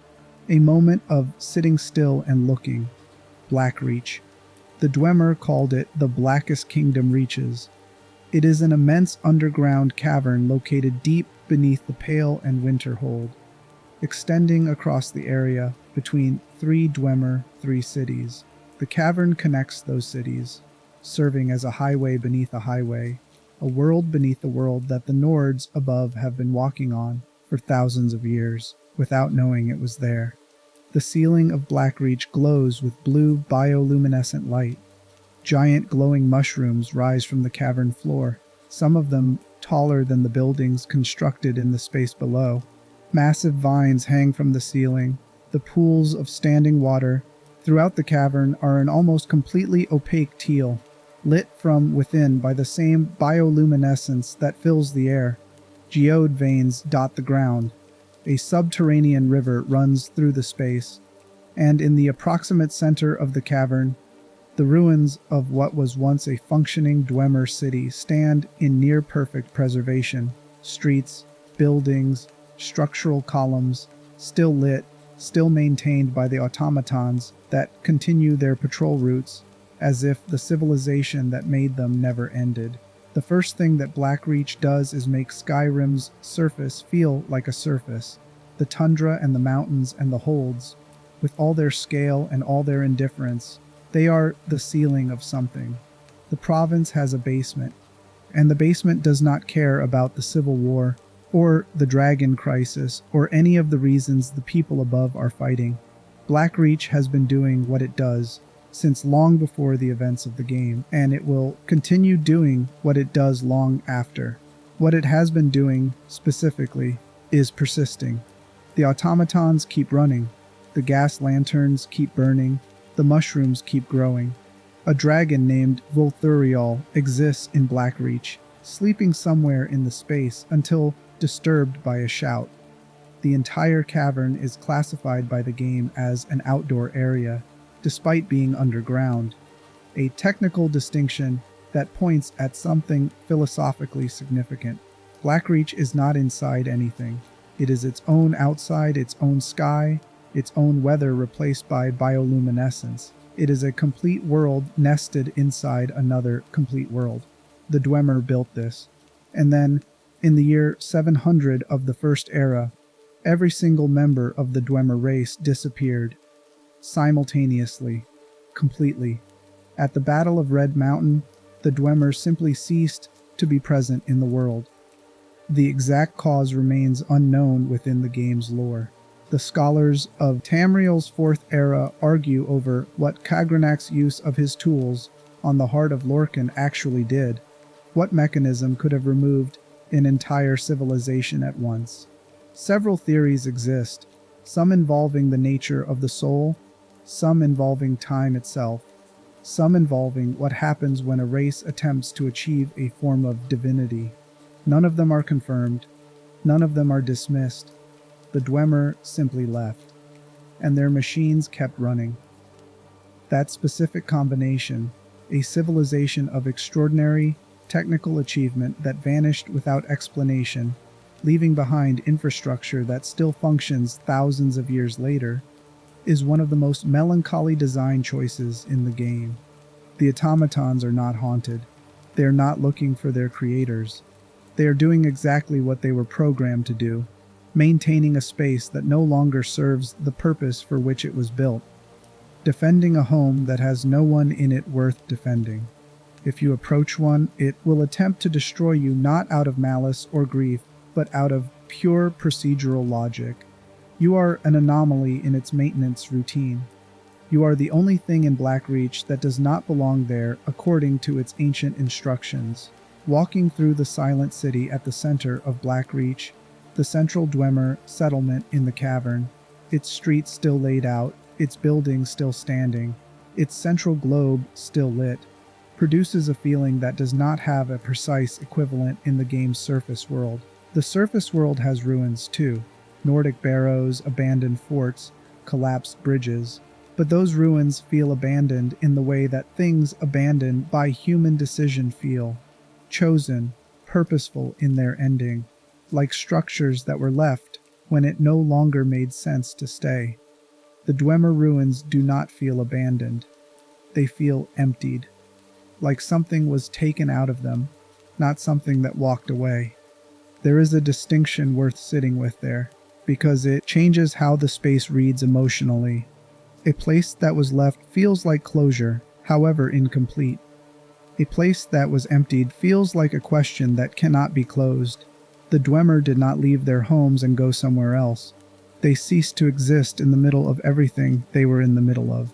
a moment of sitting still and looking. Blackreach. The Dwemer called it the Blackest Kingdom Reaches. It is an immense underground cavern located deep beneath the Pale and Winterhold, extending across the area between 3 Dwemer, 3 cities. The cavern connects those cities, serving as a highway beneath a highway, a world beneath a world that the Nords above have been walking on for thousands of years, without knowing it was there. The ceiling of Blackreach glows with blue bioluminescent light. Giant glowing mushrooms rise from the cavern floor, some of them taller than the buildings constructed in the space below. Massive vines hang from the ceiling. The pools of standing water throughout the cavern are an almost completely opaque teal, lit from within by the same bioluminescence that fills the air. Geode veins dot the ground. A subterranean river runs through the space, and in the approximate center of the cavern, the ruins of what was once a functioning Dwemer city stand in near-perfect preservation. Streets, buildings, structural columns, still lit, still maintained by the automatons that continue their patrol routes, as if the civilization that made them never ended. The first thing that Blackreach does is make Skyrim's surface feel like a surface. The tundra and the mountains and the holds, with all their scale and all their indifference, they are the ceiling of something. The province has a basement, and the basement does not care about the Civil War, or the Dragon Crisis, or any of the reasons the people above are fighting. Blackreach has been doing what it does since long before the events of the game, and it will continue doing what it does long after. What it has been doing, specifically, is persisting. The automatons keep running, the gas lanterns keep burning, the mushrooms keep growing. A dragon named voluntary exists in Blackreach, sleeping somewhere in the space until disturbed by a shout. The entire cavern is classified by the game as an outdoor area, despite being underground, a technical distinction that points at something philosophically significant. Blackreach is not inside anything. It is its own outside, its own sky, its own weather replaced by bioluminescence. It is a complete world nested inside another complete world. The Dwemer built this. And then, in the year 700 of the First Era, every single member of the Dwemer race disappeared. Simultaneously, completely. At the Battle of Red Mountain, the Dwemer simply ceased to be present in the world. The exact cause remains unknown within the game's lore. The scholars of Tamriel's Fourth Era argue over what Kagranak's use of his tools on the heart of Lorcan actually did. What mechanism could have removed an entire civilization at once? Several theories exist, some involving the nature of the soul, some involving time itself, some involving what happens when a race attempts to achieve a form of divinity. None of them are confirmed. None of them are dismissed. The Dwemer simply left. and their machines kept running. That specific combination, a civilization of extraordinary technical achievement that vanished without explanation, leaving behind infrastructure that still functions thousands of years later, is one of the most melancholy design choices in the game. The automatons are not haunted. They are not looking for their creators. They are doing exactly what they were programmed to do, maintaining a space that no longer serves the purpose for which it was built, defending a home that has no one in it worth defending. If you approach one, it will attempt to destroy you not out of malice or grief, but out of pure procedural logic. You are an anomaly in its maintenance routine. You are the only thing in Blackreach that does not belong there according to its ancient instructions. Walking through the silent city at the center of Blackreach, the central Dwemer settlement in the cavern, its streets still laid out, its buildings still standing, its central globe still lit, produces a feeling that does not have a precise equivalent in the game's surface world. The surface world has ruins too, Nordic barrows, abandoned forts, collapsed bridges, but those ruins feel abandoned in the way that things abandoned by human decision feel, chosen, purposeful in their ending, like structures that were left when it no longer made sense to stay. The Dwemer ruins do not feel abandoned. They feel emptied, like something was taken out of them, not something that walked away. There is a distinction worth sitting with there, because it changes how the space reads emotionally. A place that was left feels like closure, however incomplete. A place that was emptied feels like a question that cannot be closed. The Dwemer did not leave their homes and go somewhere else. They ceased to exist in the middle of everything they were in the middle of.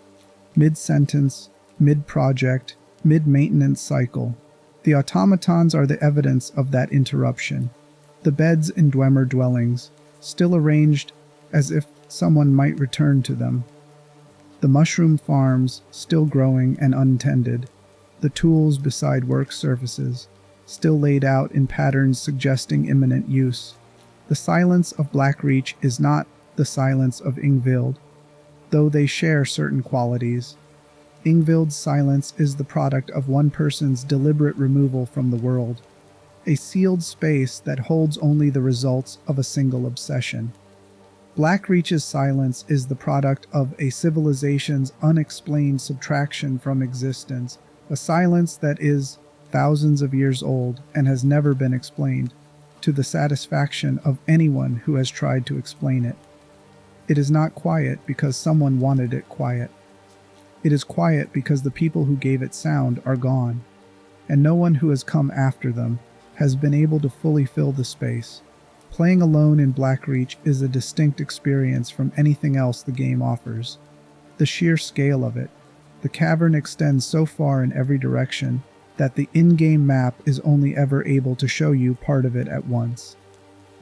Mid-sentence, mid-project, mid-maintenance cycle. The automatons are the evidence of that interruption. The beds in Dwemer dwellings, still arranged as if someone might return to them. The mushroom farms, still growing and untended. The tools beside work surfaces, still laid out in patterns suggesting imminent use. The silence of Blackreach is not the silence of Yngvild, though they share certain qualities. Ingvild's silence is the product of one person's deliberate removal from the world, a sealed space that holds only the results of a single obsession. Blackreach's silence is the product of a civilization's unexplained subtraction from existence, a silence that is thousands of years old and has never been explained, to the satisfaction of anyone who has tried to explain it. It is not quiet because someone wanted it quiet. It is quiet because the people who gave it sound are gone, and no one who has come after them has been able to fully fill the space. Playing alone in Blackreach is a distinct experience from anything else the game offers. The sheer scale of it. The cavern extends so far in every direction that the in-game map is only ever able to show you part of it at once.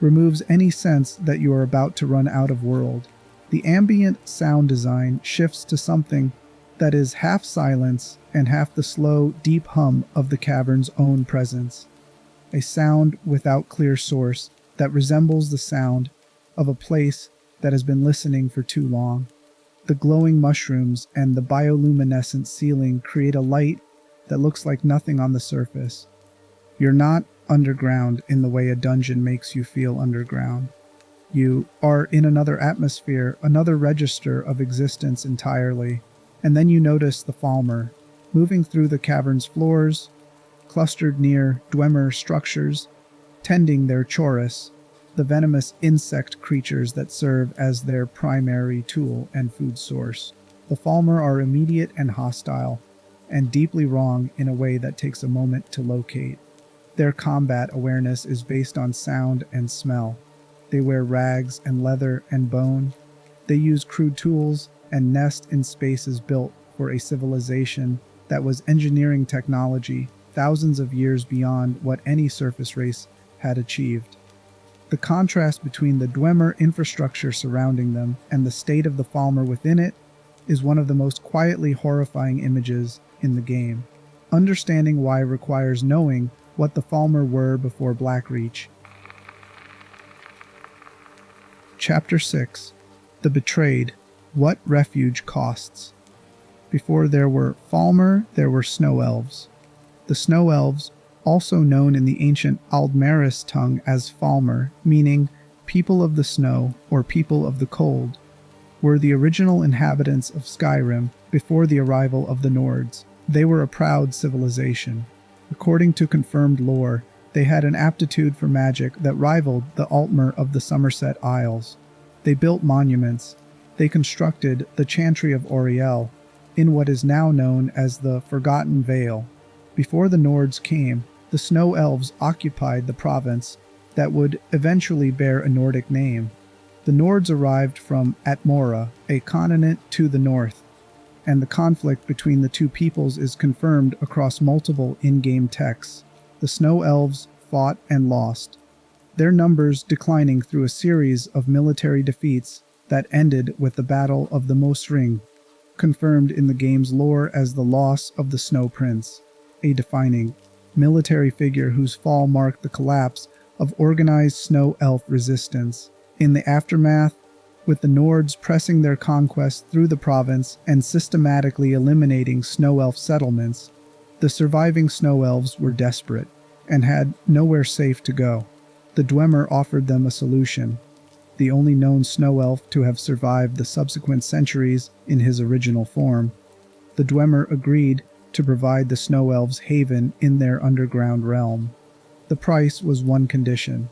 Removes any sense that you are about to run out of world. The ambient sound design shifts to something that is half silence and half the slow, deep hum of the cavern's own presence. A sound without clear source that resembles the sound of a place that has been listening for too long. The glowing mushrooms and the bioluminescent ceiling create a light that looks like nothing on the surface. You're not underground in the way a dungeon makes you feel underground. You are in another atmosphere, another register of existence entirely. And then you notice the Falmer, moving through the cavern's floors, clustered near Dwemer structures, tending their chorus, the venomous insect creatures that serve as their primary tool and food source. The Falmer are immediate and hostile, and deeply wrong in a way that takes a moment to locate. Their combat awareness is based on sound and smell. They wear rags and leather and bone. They use crude tools and nest in spaces built for a civilization that was engineering technology thousands of years beyond what any surface race had achieved. The contrast between the Dwemer infrastructure surrounding them and the state of the Falmer within it is one of the most quietly horrifying images in the game. Understanding why requires knowing what the Falmer were before Blackreach. Chapter 6. The Betrayed, What refuge costs? Before there were Falmer, there were snow elves. The snow elves, also known in the ancient Aldmeris tongue as Falmer, meaning people of the snow or people of the cold, were the original inhabitants of Skyrim before the arrival of the Nords. They were a proud civilization. According to confirmed lore, they had an aptitude for magic that rivaled the Altmer of the Somerset Isles. They built monuments. They constructed the Chantry of Auriel in what is now known as the Forgotten Vale. Before the Nords came, the Snow Elves occupied the province that would eventually bear a Nordic name. The Nords arrived from Atmora, a continent to the north, and the conflict between the two peoples is confirmed across multiple in-game texts. The Snow Elves fought and lost, their numbers declining through a series of military defeats that ended with the Battle of the Mosring, confirmed in the game's lore as the loss of the Snow Prince, a defining military figure whose fall marked the collapse of organized Snow Elf resistance. In the aftermath, with the Nords pressing their conquest through the province and systematically eliminating Snow Elf settlements, the surviving Snow Elves were desperate and had nowhere safe to go. The Dwemer offered them a solution, the only known Snow Elf to have survived the subsequent centuries in his original form. The Dwemer agreed to provide the Snow Elves haven in their underground realm. The price was one condition.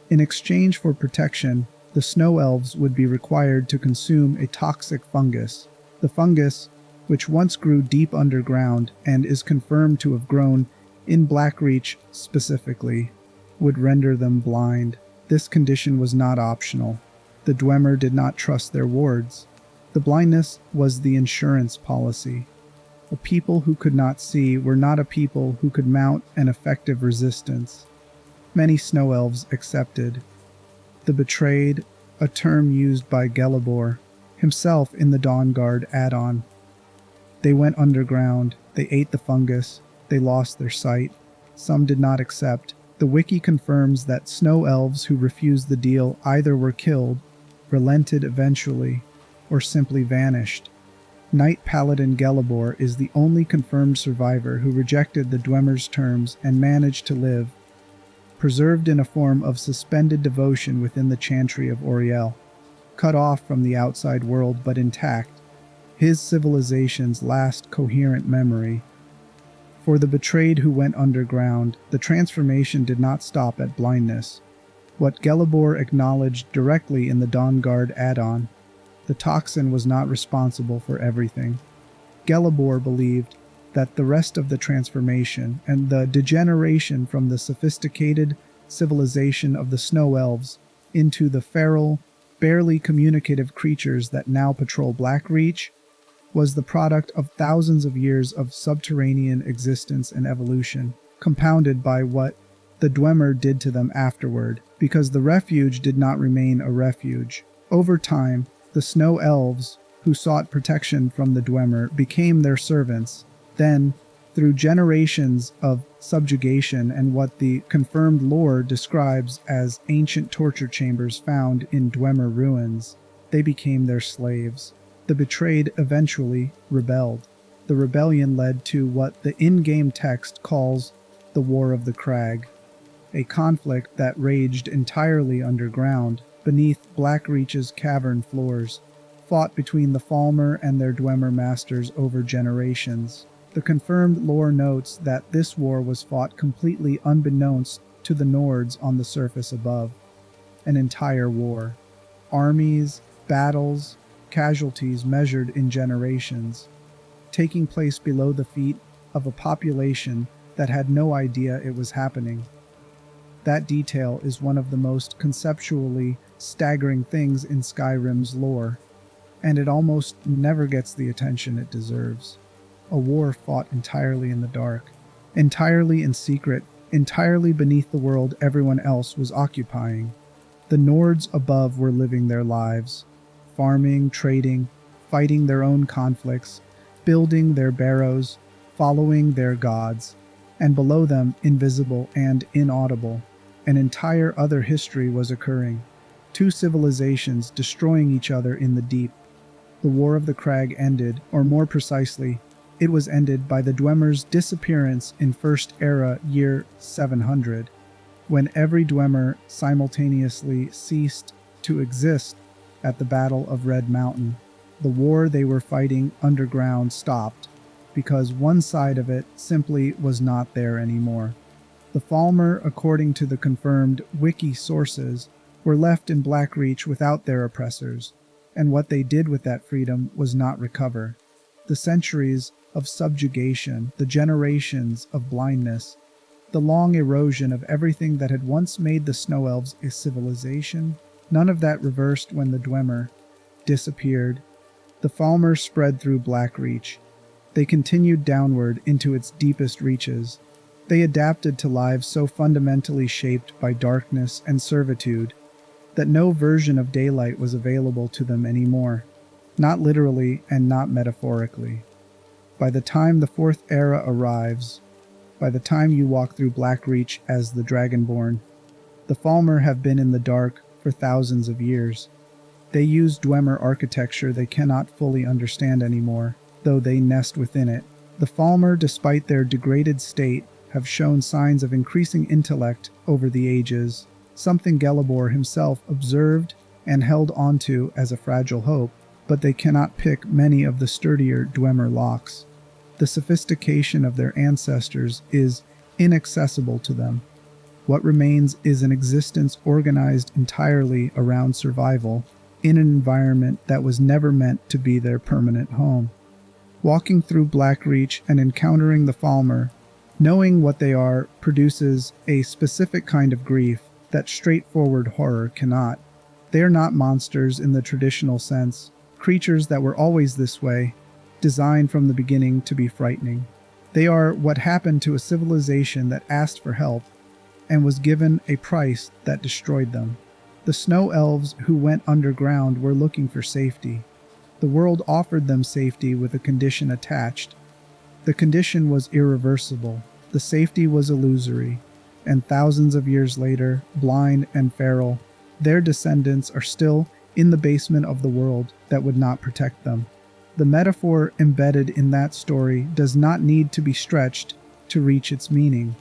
In exchange for protection, the Snow Elves would be required to consume a toxic fungus. The fungus, which once grew deep underground and is confirmed to have grown in Blackreach specifically, would render them blind. This condition was not optional. The Dwemer did not trust their wards. The blindness was the insurance policy. A people who could not see were not a people who could mount an effective resistance. Many Snow Elves accepted. The Betrayed, a term used by Gelibor himself in the Dawnguard add-on. They went underground, they ate the fungus, they lost their sight. Some did not accept. The wiki confirms that Snow Elves who refused the deal either were killed, relented eventually, or simply vanished. Knight Paladin Gelibor is the only confirmed survivor who rejected the Dwemer's terms and managed to live, preserved in a form of suspended devotion within the Chantry of Auriel, cut off from the outside world but intact, his civilization's last coherent memory. For the Betrayed who went underground, the transformation did not stop at blindness. What Gelibor acknowledged directly in the Dawnguard add-on, the toxin was not responsible for everything. Gelibor believed that the rest of the transformation and the degeneration from the sophisticated civilization of the Snow Elves into the feral, barely communicative creatures that now patrol Blackreach was the product of thousands of years of subterranean existence and evolution, compounded by what the Dwemer did to them afterward, because the refuge did not remain a refuge. Over time, the Snow Elves, who sought protection from the Dwemer, became their servants. Then, through generations of subjugation and what the confirmed lore describes as ancient torture chambers found in Dwemer ruins, they became their slaves. The Betrayed eventually rebelled. The rebellion led to what the in-game text calls the War of the Crag, a conflict that raged entirely underground, beneath Blackreach's cavern floors, fought between the Falmer and their Dwemer masters over generations. The confirmed lore notes that this war was fought completely unbeknownst to the Nords on the surface above. An entire war. Armies, battles, casualties measured in generations, taking place below the feet of a population that had no idea it was happening. That detail is one of the most conceptually staggering things in Skyrim's lore, and it almost never gets the attention it deserves. A war fought entirely in the dark, entirely in secret, entirely beneath the world everyone else was occupying. The Nords above were living their lives, farming, trading, fighting their own conflicts, building their barrows, following their gods, and below them, invisible and inaudible, an entire other history was occurring. Two civilizations destroying each other in the deep. The War of the Crag ended, or more precisely, it was ended by the Dwemer's disappearance in First Era year 700, when every Dwemer simultaneously ceased to exist at the Battle of Red Mountain. The war they were fighting underground stopped, because one side of it simply was not there anymore. The Falmer, according to the confirmed wiki sources, were left in Blackreach without their oppressors, and what they did with that freedom was not recovered. The centuries of subjugation, the generations of blindness, the long erosion of everything that had once made the Snow Elves a civilization, none of that reversed when the Dwemer disappeared. The Falmer spread through Blackreach. They continued downward into its deepest reaches. They adapted to lives so fundamentally shaped by darkness and servitude that no version of daylight was available to them anymore, not literally and not metaphorically. By the time the Fourth Era arrives, by the time you walk through Blackreach as the Dragonborn, the Falmer have been in the dark for thousands of years. They use Dwemer architecture they cannot fully understand anymore, though they nest within it. The Falmer, despite their degraded state, have shown signs of increasing intellect over the ages, something Gelibor himself observed and held onto as a fragile hope, but they cannot pick many of the sturdier Dwemer locks. The sophistication of their ancestors is inaccessible to them. What remains is an existence organized entirely around survival in an environment that was never meant to be their permanent home. Walking through Blackreach and encountering the Falmer, knowing what they are, produces a specific kind of grief that straightforward horror cannot. They are not monsters in the traditional sense, creatures that were always this way, designed from the beginning to be frightening. They are what happened to a civilization that asked for help and was given a price that destroyed them. The Snow Elves who went underground were looking for safety. The world offered them safety with a condition attached. The condition was irreversible. The safety was illusory. And thousands of years later, blind and feral, their descendants are still in the basement of the world that would not protect them. The metaphor embedded in that story does not need to be stretched to reach its meaning.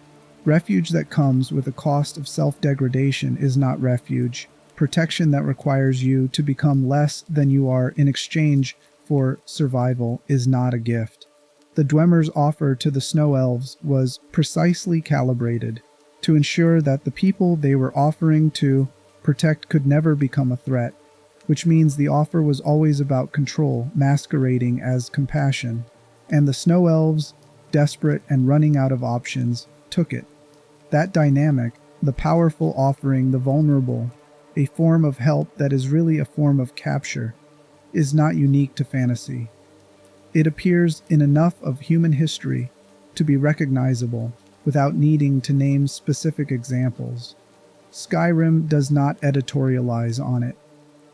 Refuge that comes with a cost of self-degradation is not refuge. Protection that requires you to become less than you are in exchange for survival is not a gift. The Dwemer's offer to the Snow Elves was precisely calibrated to ensure that the people they were offering to protect could never become a threat, which means the offer was always about control masquerading as compassion, and the Snow Elves, desperate and running out of options, took it. That dynamic, the powerful offering the vulnerable, a form of help that is really a form of capture, is not unique to fantasy. It appears in enough of human history to be recognizable without needing to name specific examples. Skyrim does not editorialize on it.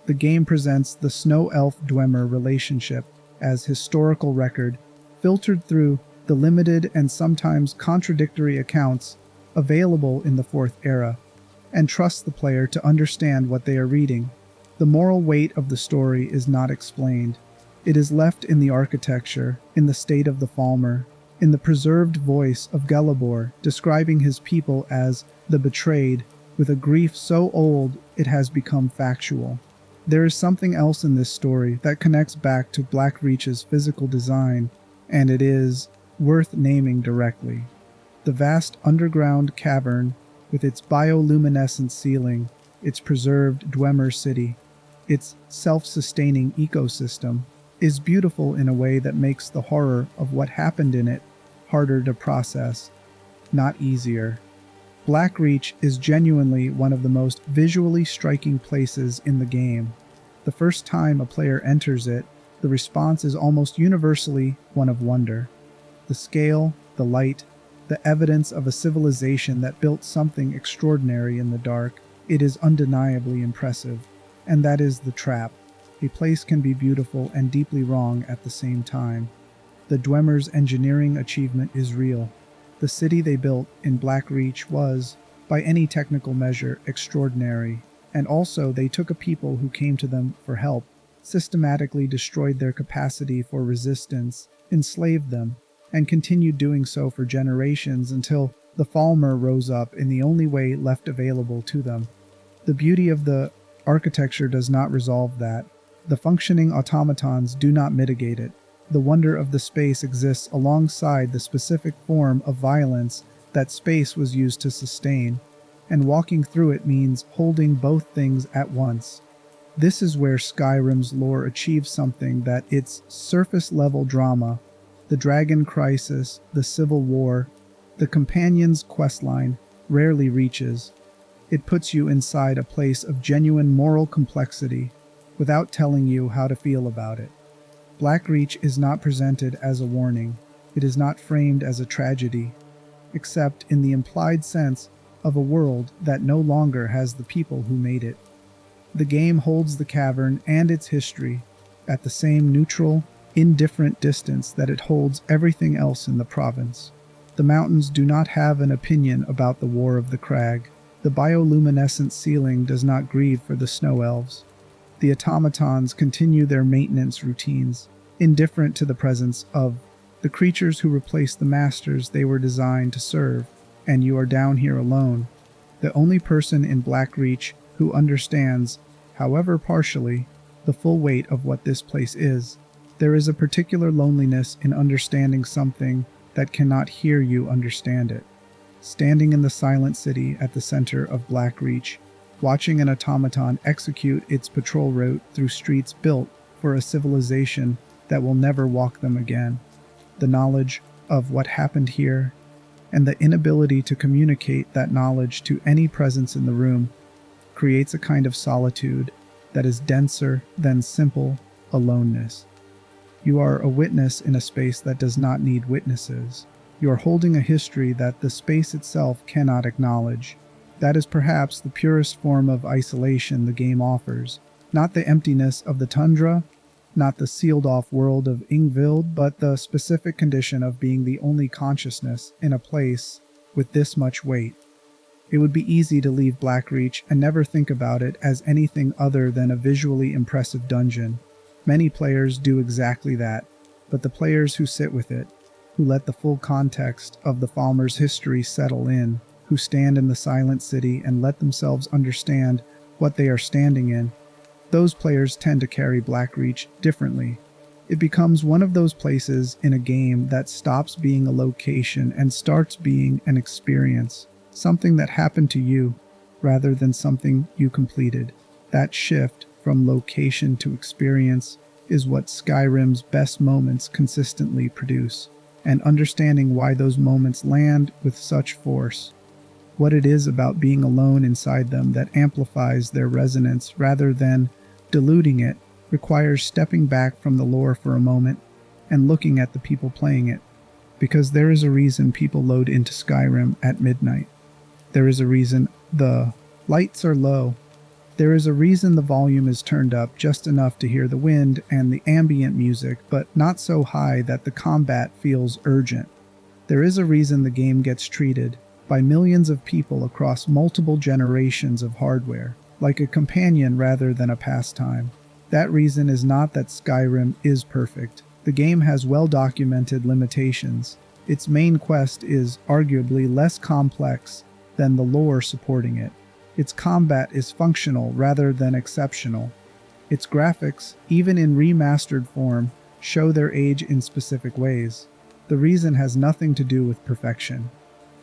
The game presents the Snow Elf-Dwemer relationship as historical record, filtered through the limited and sometimes contradictory accounts available in the Fourth Era, and trusts the player to understand what they are reading. The moral weight of the story is not explained. It is left in the architecture, in the state of the Falmer, in the preserved voice of Gelibor describing his people as the betrayed, with a grief so old it has become factual. There is something else in this story that connects back to Blackreach's physical design, and it is worth naming directly. The vast underground cavern, with its bioluminescent ceiling, its preserved Dwemer city, its self-sustaining ecosystem, is beautiful in a way that makes the horror of what happened in it harder to process, not easier. Blackreach is genuinely one of the most visually striking places in the game. The first time a player enters it, the response is almost universally one of wonder. The scale, the light, the evidence of a civilization that built something extraordinary in the dark, it is undeniably impressive. And that is the trap. A place can be beautiful and deeply wrong at the same time. The Dwemer's engineering achievement is real. The city they built in Blackreach was, by any technical measure, extraordinary, and also they took a people who came to them for help, systematically destroyed their capacity for resistance, enslaved them, and continued doing so for generations until the Falmer rose up in the only way left available to them. The beauty of the architecture does not resolve that. The functioning automatons do not mitigate it. The wonder of the space exists alongside the specific form of violence that space was used to sustain, and walking through it means holding both things at once. This is where Skyrim's lore achieves something that its surface-level drama, the dragon crisis, the civil war, the companion's questline, rarely reaches. It puts you inside a place of genuine moral complexity without telling you how to feel about it. Blackreach is not presented as a warning. It is not framed as a tragedy, except in the implied sense of a world that no longer has the people who made it. The game holds the cavern and its history at the same neutral, indifferent distance that it holds everything else in the province. The mountains do not have an opinion about the War of the Crag. The bioluminescent ceiling does not grieve for the snow elves. The automatons continue their maintenance routines, indifferent to the presence of the creatures who replace the masters they were designed to serve, and you are down here alone, the only person in Blackreach who understands, however partially, the full weight of what this place is. There is a particular loneliness in understanding something that cannot hear you understand it. Standing in the silent city at the center of Blackreach, watching an automaton execute its patrol route through streets built for a civilization that will never walk them again. The knowledge of what happened here, and the inability to communicate that knowledge to any presence in the room, creates a kind of solitude that is denser than simple aloneness. You are a witness in a space that does not need witnesses. You are holding a history that the space itself cannot acknowledge. That is perhaps the purest form of isolation the game offers. Not the emptiness of the tundra, not the sealed-off world of Yngvild, but the specific condition of being the only consciousness in a place with this much weight. It would be easy to leave Blackreach and never think about it as anything other than a visually impressive dungeon. Many players do exactly that, but the players who sit with it, who let the full context of the Falmer's history settle in, who stand in the silent city and let themselves understand what they are standing in, those players tend to carry Blackreach differently. It becomes one of those places in a game that stops being a location and starts being an experience, something that happened to you rather than something you completed. That shift from location to experience is what Skyrim's best moments consistently produce, and understanding why those moments land with such force, what it is about being alone inside them that amplifies their resonance rather than diluting it, requires stepping back from the lore for a moment and looking at the people playing it. Because there is a reason people load into Skyrim at midnight. There is a reason the lights are low. There is a reason the volume is turned up just enough to hear the wind and the ambient music, but not so high that the combat feels urgent. There is a reason the game gets treated by millions of people across multiple generations of hardware, like a companion rather than a pastime. That reason is not that Skyrim is perfect. The game has well-documented limitations. Its main quest is arguably less complex than the lore supporting it. Its combat is functional rather than exceptional. Its graphics, even in remastered form, show their age in specific ways. The reason has nothing to do with perfection.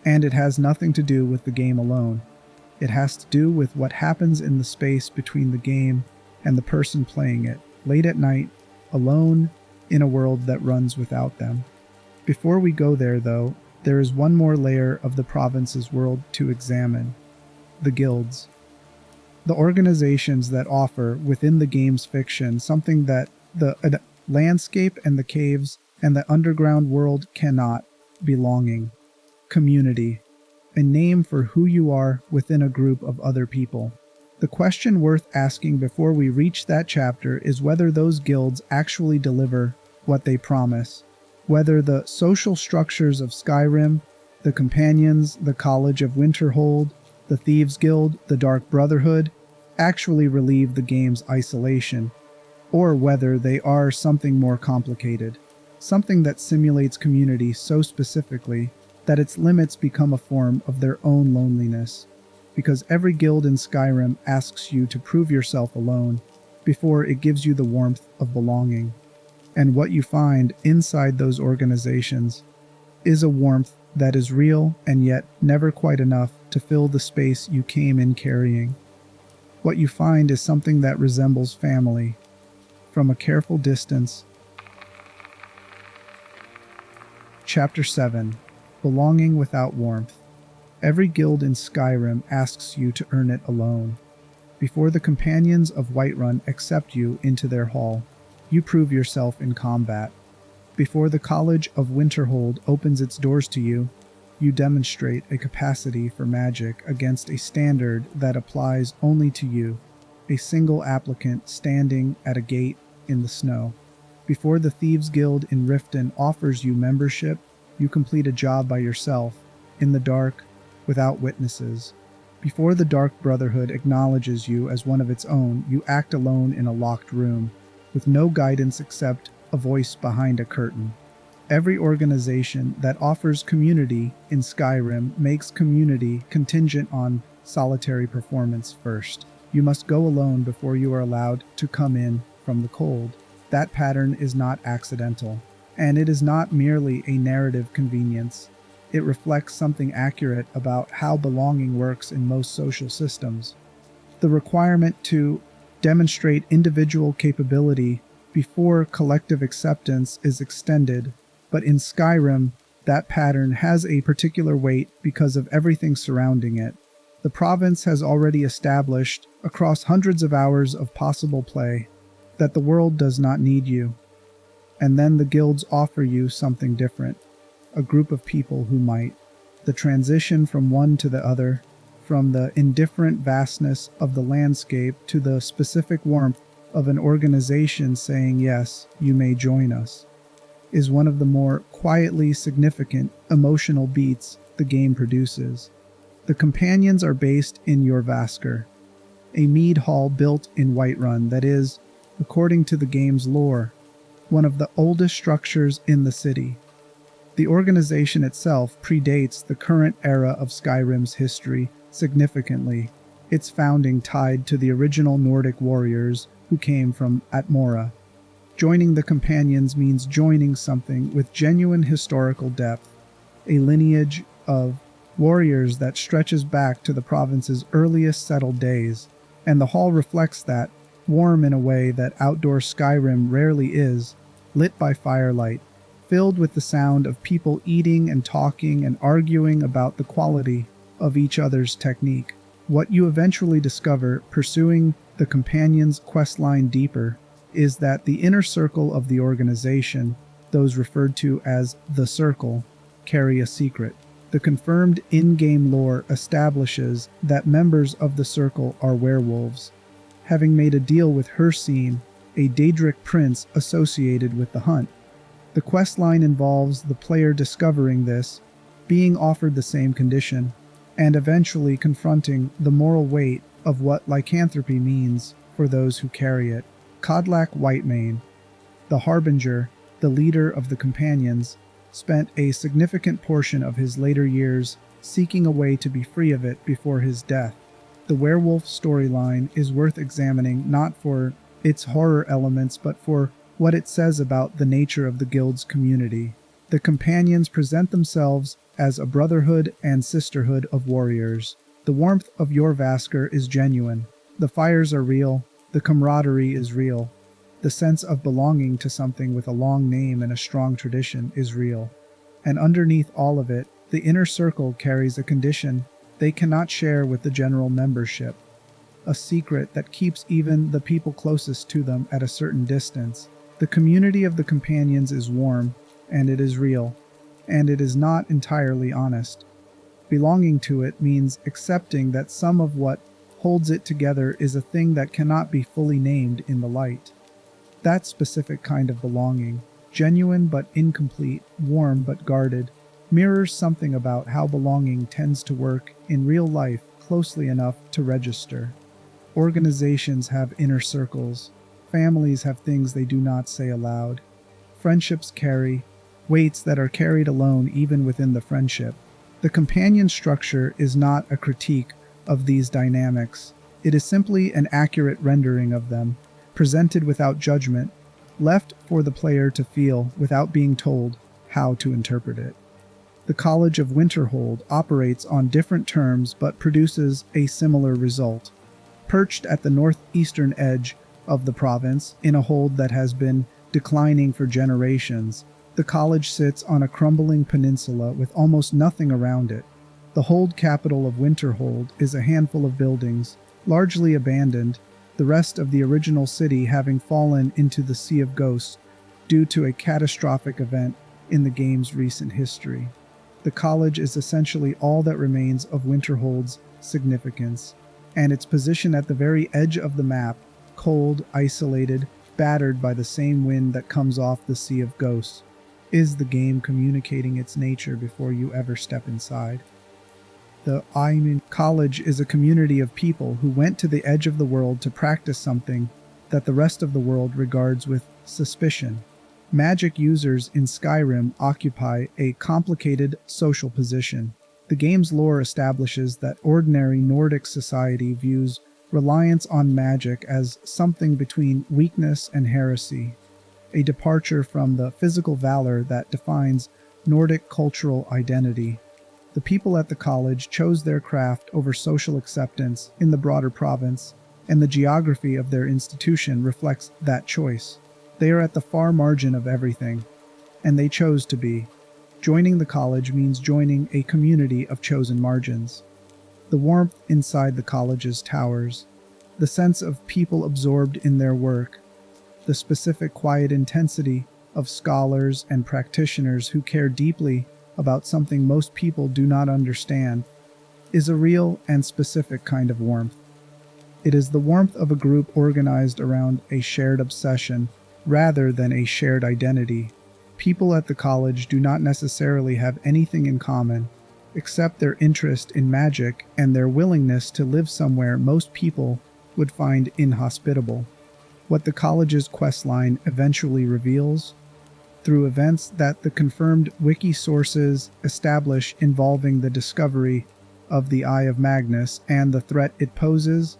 And it has nothing to do with the game alone. It has to do with what happens in the space between the game and the person playing it, late at night, alone, in a world that runs without them. Before we go there, though, there is one more layer of the province's world to examine: the guilds. The organizations that offer, within the game's fiction, something that the landscape and the caves and the underground world cannot: belonging. Community, a name for who you are within a group of other people. The question worth asking before we reach that chapter is whether those guilds actually deliver what they promise, whether the social structures of Skyrim, the Companions, the College of Winterhold, the Thieves Guild, the Dark Brotherhood, actually relieve the game's isolation, or whether they are something more complicated, something that simulates community so specifically that its limits become a form of their own loneliness. Because every guild in Skyrim asks you to prove yourself alone before it gives you the warmth of belonging. And what you find inside those organizations is a warmth that is real and yet never quite enough to fill the space you came in carrying. What you find is something that resembles family from a careful distance. Chapter 7: Belonging Without Warmth. Every guild in Skyrim asks you to earn it alone. Before the companions of Whiterun accept you into their hall, you prove yourself in combat. Before the College of Winterhold opens its doors to you, you demonstrate a capacity for magic against a standard that applies only to you, a single applicant standing at a gate in the snow. Before the Thieves Guild in Riften offers you membership, you complete a job by yourself, in the dark, without witnesses. Before the Dark Brotherhood acknowledges you as one of its own, you act alone in a locked room, with no guidance except a voice behind a curtain. Every organization that offers community in Skyrim makes community contingent on solitary performance first. You must go alone before you are allowed to come in from the cold. That pattern is not accidental, and it is not merely a narrative convenience. It reflects something accurate about how belonging works in most social systems. The requirement to demonstrate individual capability before collective acceptance is extended, but in Skyrim, that pattern has a particular weight because of everything surrounding it. The province has already established, across hundreds of hours of possible play, that the world does not need you. And then the guilds offer you something different, a group of people who might. The transition from one to the other, from the indifferent vastness of the landscape to the specific warmth of an organization saying, yes, you may join us, is one of the more quietly significant emotional beats the game produces. The companions are based in Jorvaskr, a mead hall built in Whiterun that is, according to the game's lore, one of the oldest structures in the city. The organization itself predates the current era of Skyrim's history significantly, its founding tied to the original Nordic warriors who came from Atmora. Joining the companions means joining something with genuine historical depth, a lineage of warriors that stretches back to the province's earliest settled days, and the hall reflects that, warm in a way that outdoor Skyrim rarely is, lit by firelight, filled with the sound of people eating and talking and arguing about the quality of each other's technique. What you eventually discover, pursuing the companions' questline deeper, is that the inner circle of the organization, those referred to as the Circle, carry a secret. The confirmed in-game lore establishes that members of the Circle are werewolves, having made a deal with Hircine, a Daedric prince associated with the hunt. The questline involves the player discovering this, being offered the same condition, and eventually confronting the moral weight of what lycanthropy means for those who carry it. Kodlak Whitemane, the Harbinger, the leader of the Companions, spent a significant portion of his later years seeking a way to be free of it before his death. The werewolf storyline is worth examining not for its horror elements but for what it says about the nature of the guild's community. The Companions present themselves as a brotherhood and sisterhood of warriors. The warmth of Jorvaskr is genuine. The fires are real. The camaraderie is real. The sense of belonging to something with a long name and a strong tradition is real. And underneath all of it, the inner circle carries a condition they cannot share with the general membership, a secret that keeps even the people closest to them at a certain distance. The community of the Companions is warm, and it is real, and it is not entirely honest. Belonging to it means accepting that some of what holds it together is a thing that cannot be fully named in the light. That specific kind of belonging, genuine but incomplete, warm but guarded, mirrors something about how belonging tends to work in real life closely enough to register. Organizations have inner circles, families have things they do not say aloud. Friendships carry weights that are carried alone even within the friendship. The companion structure is not a critique of these dynamics. It is simply an accurate rendering of them, presented without judgment, left for the player to feel without being told how to interpret it. The College of Winterhold operates on different terms but produces a similar result. Perched at the northeastern edge of the province, in a hold that has been declining for generations, the college sits on a crumbling peninsula with almost nothing around it. The hold capital of Winterhold is a handful of buildings, largely abandoned, the rest of the original city having fallen into the Sea of Ghosts due to a catastrophic event in the game's recent history. The college is essentially all that remains of Winterhold's significance, and its position at the very edge of the map, cold, isolated, battered by the same wind that comes off the Sea of Ghosts, is the game communicating its nature before you ever step inside. The College is a community of people who went to the edge of the world to practice something that the rest of the world regards with suspicion. Magic users in Skyrim occupy a complicated social position. The game's lore establishes that ordinary Nordic society views reliance on magic as something between weakness and heresy, a departure from the physical valor that defines Nordic cultural identity. The people at the college chose their craft over social acceptance in the broader province, and the geography of their institution reflects that choice. They are at the far margin of everything, and they chose to be. Joining the college means joining a community of chosen margins. The warmth inside the college's towers, the sense of people absorbed in their work, the specific quiet intensity of scholars and practitioners who care deeply about something most people do not understand, is a real and specific kind of warmth. It is the warmth of a group organized around a shared obsession rather than a shared identity. People at the college do not necessarily have anything in common, except their interest in magic and their willingness to live somewhere most people would find inhospitable. What the college's questline eventually reveals, through events that the confirmed wiki sources establish involving the discovery of the Eye of Magnus and the threat it poses,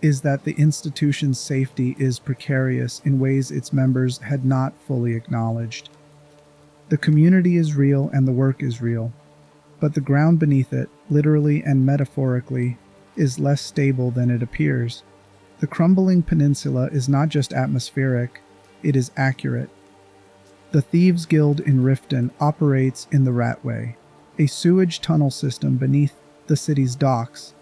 is that the institution's safety is precarious in ways its members had not fully acknowledged. The community is real and the work is real, but the ground beneath it, literally and metaphorically, is less stable than it appears. The crumbling peninsula is not just atmospheric, it is accurate. The Thieves' Guild in Riften operates in the Ratway, a sewage tunnel system beneath the city's docks,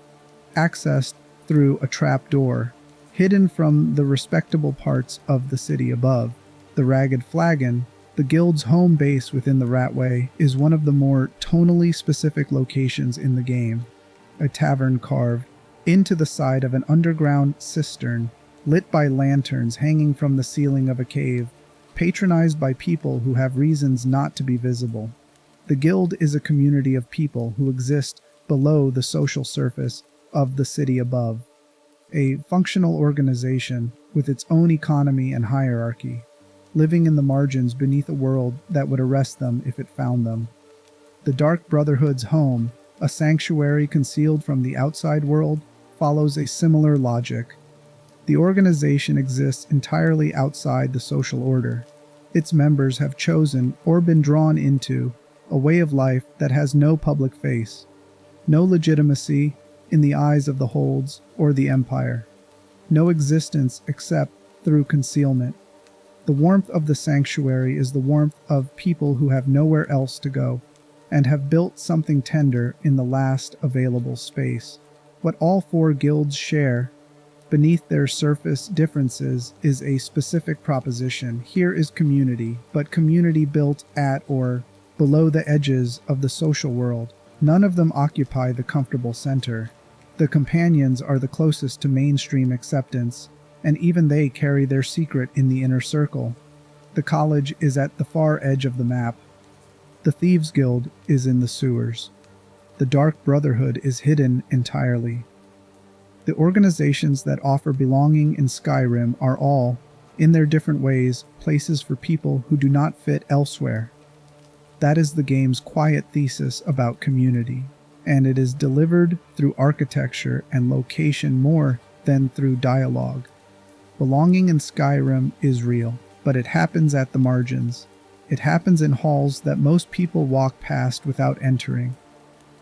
accessed through a trap door, hidden from the respectable parts of the city above. The Ragged Flagon, the guild's home base within the Ratway, is one of the more tonally specific locations in the game. A tavern carved into the side of an underground cistern, lit by lanterns hanging from the ceiling of a cave, patronized by people who have reasons not to be visible. The guild is a community of people who exist below the social surface of the city above, a functional organization with its own economy and hierarchy, living in the margins beneath a world that would arrest them if it found them. The Dark Brotherhood's home, a sanctuary concealed from the outside world, follows a similar logic. The organization exists entirely outside the social order. Its members have chosen or been drawn into a way of life that has no public face, no legitimacy in the eyes of the holds or the empire, no existence except through concealment. The warmth of the sanctuary is the warmth of people who have nowhere else to go and have built something tender in the last available space. What all four guilds share beneath their surface differences is a specific proposition. Here is community, but community built at or below the edges of the social world. None of them occupy the comfortable center. The companions are the closest to mainstream acceptance, and even they carry their secret in the inner circle. The college is at the far edge of the map. The Thieves' Guild is in the sewers. The Dark Brotherhood is hidden entirely. The organizations that offer belonging in Skyrim are all, in their different ways, places for people who do not fit elsewhere. That is the game's quiet thesis about community, and it is delivered through architecture and location more than through dialogue. Belonging in Skyrim is real, but it happens at the margins. It happens in halls that most people walk past without entering,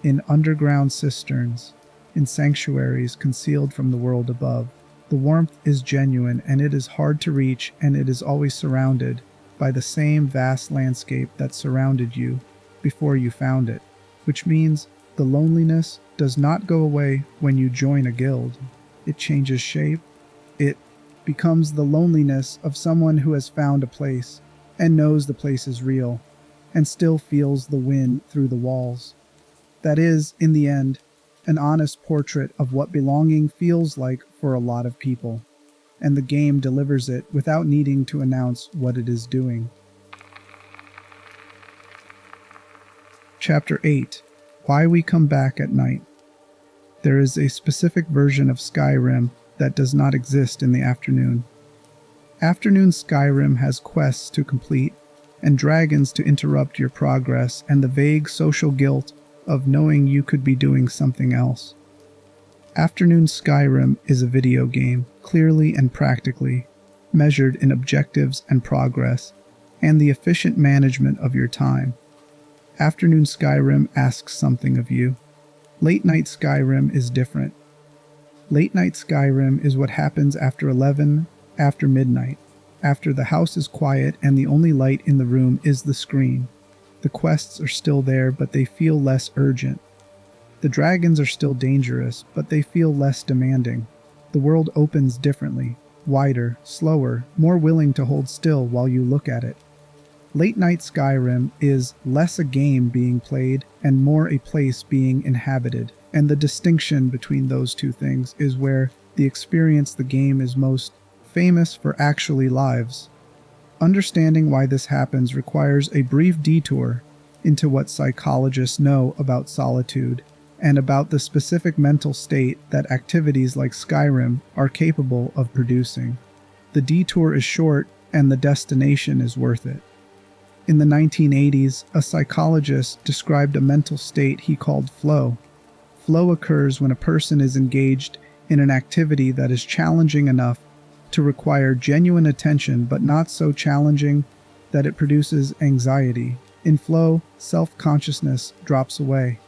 in underground cisterns, in sanctuaries concealed from the world above. The warmth is genuine, and it is hard to reach, and it is always surrounded by the same vast landscape that surrounded you before you found it, which means the loneliness does not go away when you join a guild. It changes shape. It becomes the loneliness of someone who has found a place and knows the place is real and still feels the wind through the walls. That is, in the end, an honest portrait of what belonging feels like for a lot of people, and the game delivers it without needing to announce what it is doing. Chapter 8: Why We Come Back at Night. There is a specific version of Skyrim that does not exist in the afternoon. Afternoon Skyrim has quests to complete and dragons to interrupt your progress and the vague social guilt of knowing you could be doing something else. Afternoon Skyrim is a video game, clearly and practically, measured in objectives and progress, and the efficient management of your time. Afternoon Skyrim asks something of you. Late night Skyrim is different. Late night Skyrim is what happens after 11, after midnight, after the house is quiet and the only light in the room is the screen. The quests are still there, but they feel less urgent. The dragons are still dangerous, but they feel less demanding. The world opens differently, wider, slower, more willing to hold still while you look at it. Late night Skyrim is less a game being played and more a place being inhabited, and the distinction between those two things is where the experience the game is most famous for actually lives. Understanding why this happens requires a brief detour into what psychologists know about solitude and about the specific mental state that activities like Skyrim are capable of producing. The detour is short and the destination is worth it. In the 1980s, a psychologist described a mental state he called flow. Flow occurs when a person is engaged in an activity that is challenging enough to require genuine attention but not so challenging that it produces anxiety. In flow, self-consciousness drops away.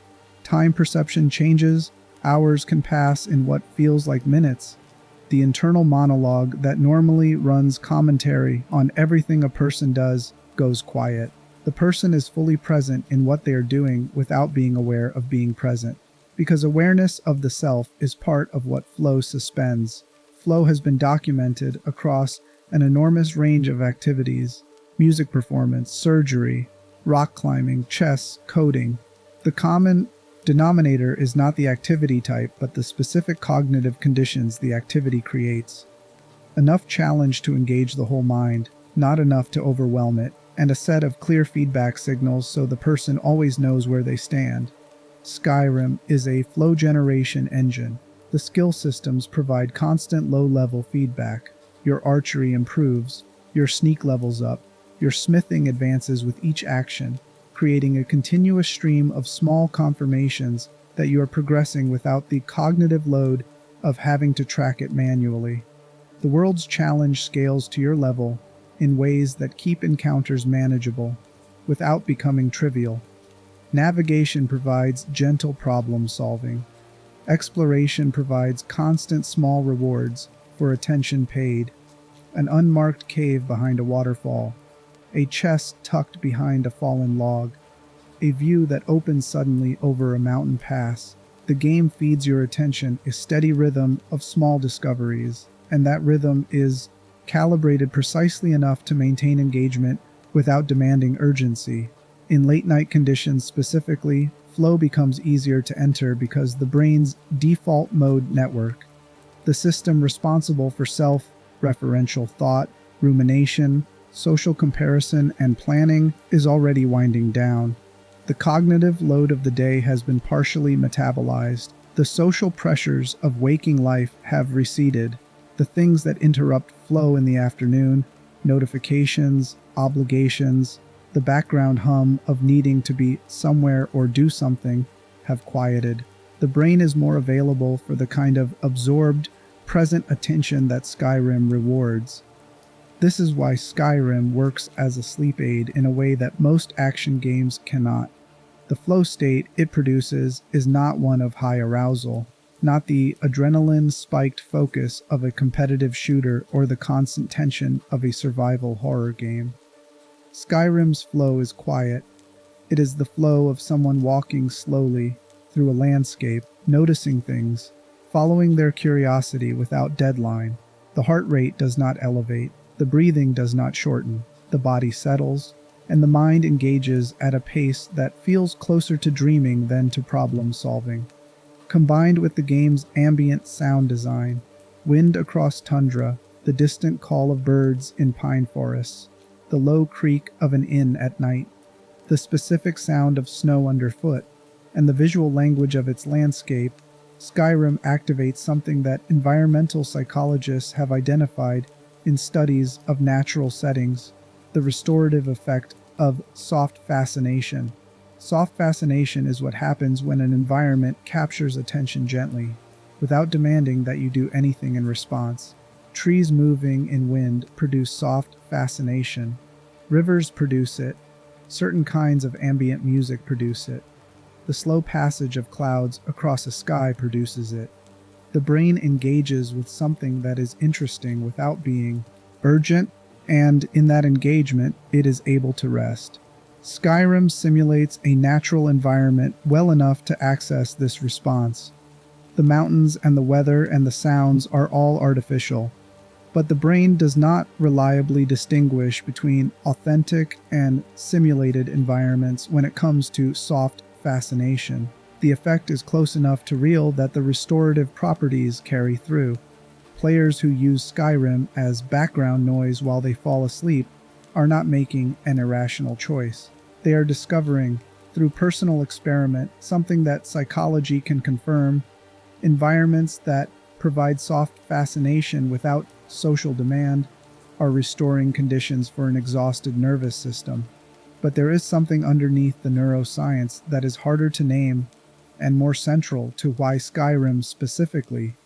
Time perception changes, hours can pass in what feels like minutes. The internal monologue that normally runs commentary on everything a person does goes quiet. The person is fully present in what they are doing without being aware of being present, because awareness of the self is part of what flow suspends. Flow has been documented across an enormous range of activities: music performance, surgery, rock climbing, chess, coding. The common denominator is not the activity type, but the specific cognitive conditions the activity creates. Enough challenge to engage the whole mind, not enough to overwhelm it, and a set of clear feedback signals so the person always knows where they stand. Skyrim is a flow generation engine. The skill systems provide constant low-level feedback. Your archery improves, your sneak levels up, your smithing advances with each action, creating a continuous stream of small confirmations that you are progressing without the cognitive load of having to track it manually. The world's challenge scales to your level in ways that keep encounters manageable, without becoming trivial. Navigation provides gentle problem solving. Exploration provides constant small rewards for attention paid. An unmarked cave behind a waterfall, a chest tucked behind a fallen log, a view that opens suddenly over a mountain pass. The game feeds your attention a steady rhythm of small discoveries, and that rhythm is calibrated precisely enough to maintain engagement without demanding urgency. In late-night conditions specifically, flow becomes easier to enter because the brain's default mode network, the system responsible for self-referential thought, rumination, social comparison, and planning, is already winding down. The cognitive load of the day has been partially metabolized. The social pressures of waking life have receded, The things that interrupt flow in the afternoon, notifications, obligations, the background hum of needing to be somewhere or do something, have quieted. The brain is more available for the kind of absorbed, present attention that Skyrim rewards. This is why Skyrim works as a sleep aid in a way that most action games cannot. The flow state it produces is not one of high arousal, not the adrenaline-spiked focus of a competitive shooter or the constant tension of a survival horror game. Skyrim's flow is quiet. It is the flow of someone walking slowly through a landscape, noticing things, following their curiosity without deadline. The heart rate does not elevate, the breathing does not shorten, the body settles, and the mind engages at a pace that feels closer to dreaming than to problem solving. Combined with the game's ambient sound design, wind across tundra, the distant call of birds in pine forests, the low creak of an inn at night, the specific sound of snow underfoot, and the visual language of its landscape, Skyrim activates something that environmental psychologists have identified in studies of natural settings, the restorative effect of soft fascination. Soft fascination is what happens when an environment captures attention gently, without demanding that you do anything in response. Trees moving in wind produce soft fascination. Rivers produce it. Certain kinds of ambient music produce it. The slow passage of clouds across a sky produces it. The brain engages with something that is interesting without being urgent, and in that engagement, it is able to rest. Skyrim simulates a natural environment well enough to access this response. The mountains and the weather and the sounds are all artificial, but the brain does not reliably distinguish between authentic and simulated environments when it comes to soft fascination. The effect is close enough to real that the restorative properties carry through. Players who use Skyrim as background noise while they fall asleep are not making an irrational choice. They are discovering, through personal experiment, something that psychology can confirm: environments that provide soft fascination without social demand are restoring conditions for an exhausted nervous system. But there is something underneath the neuroscience that is harder to name and more central to why Skyrim specifically,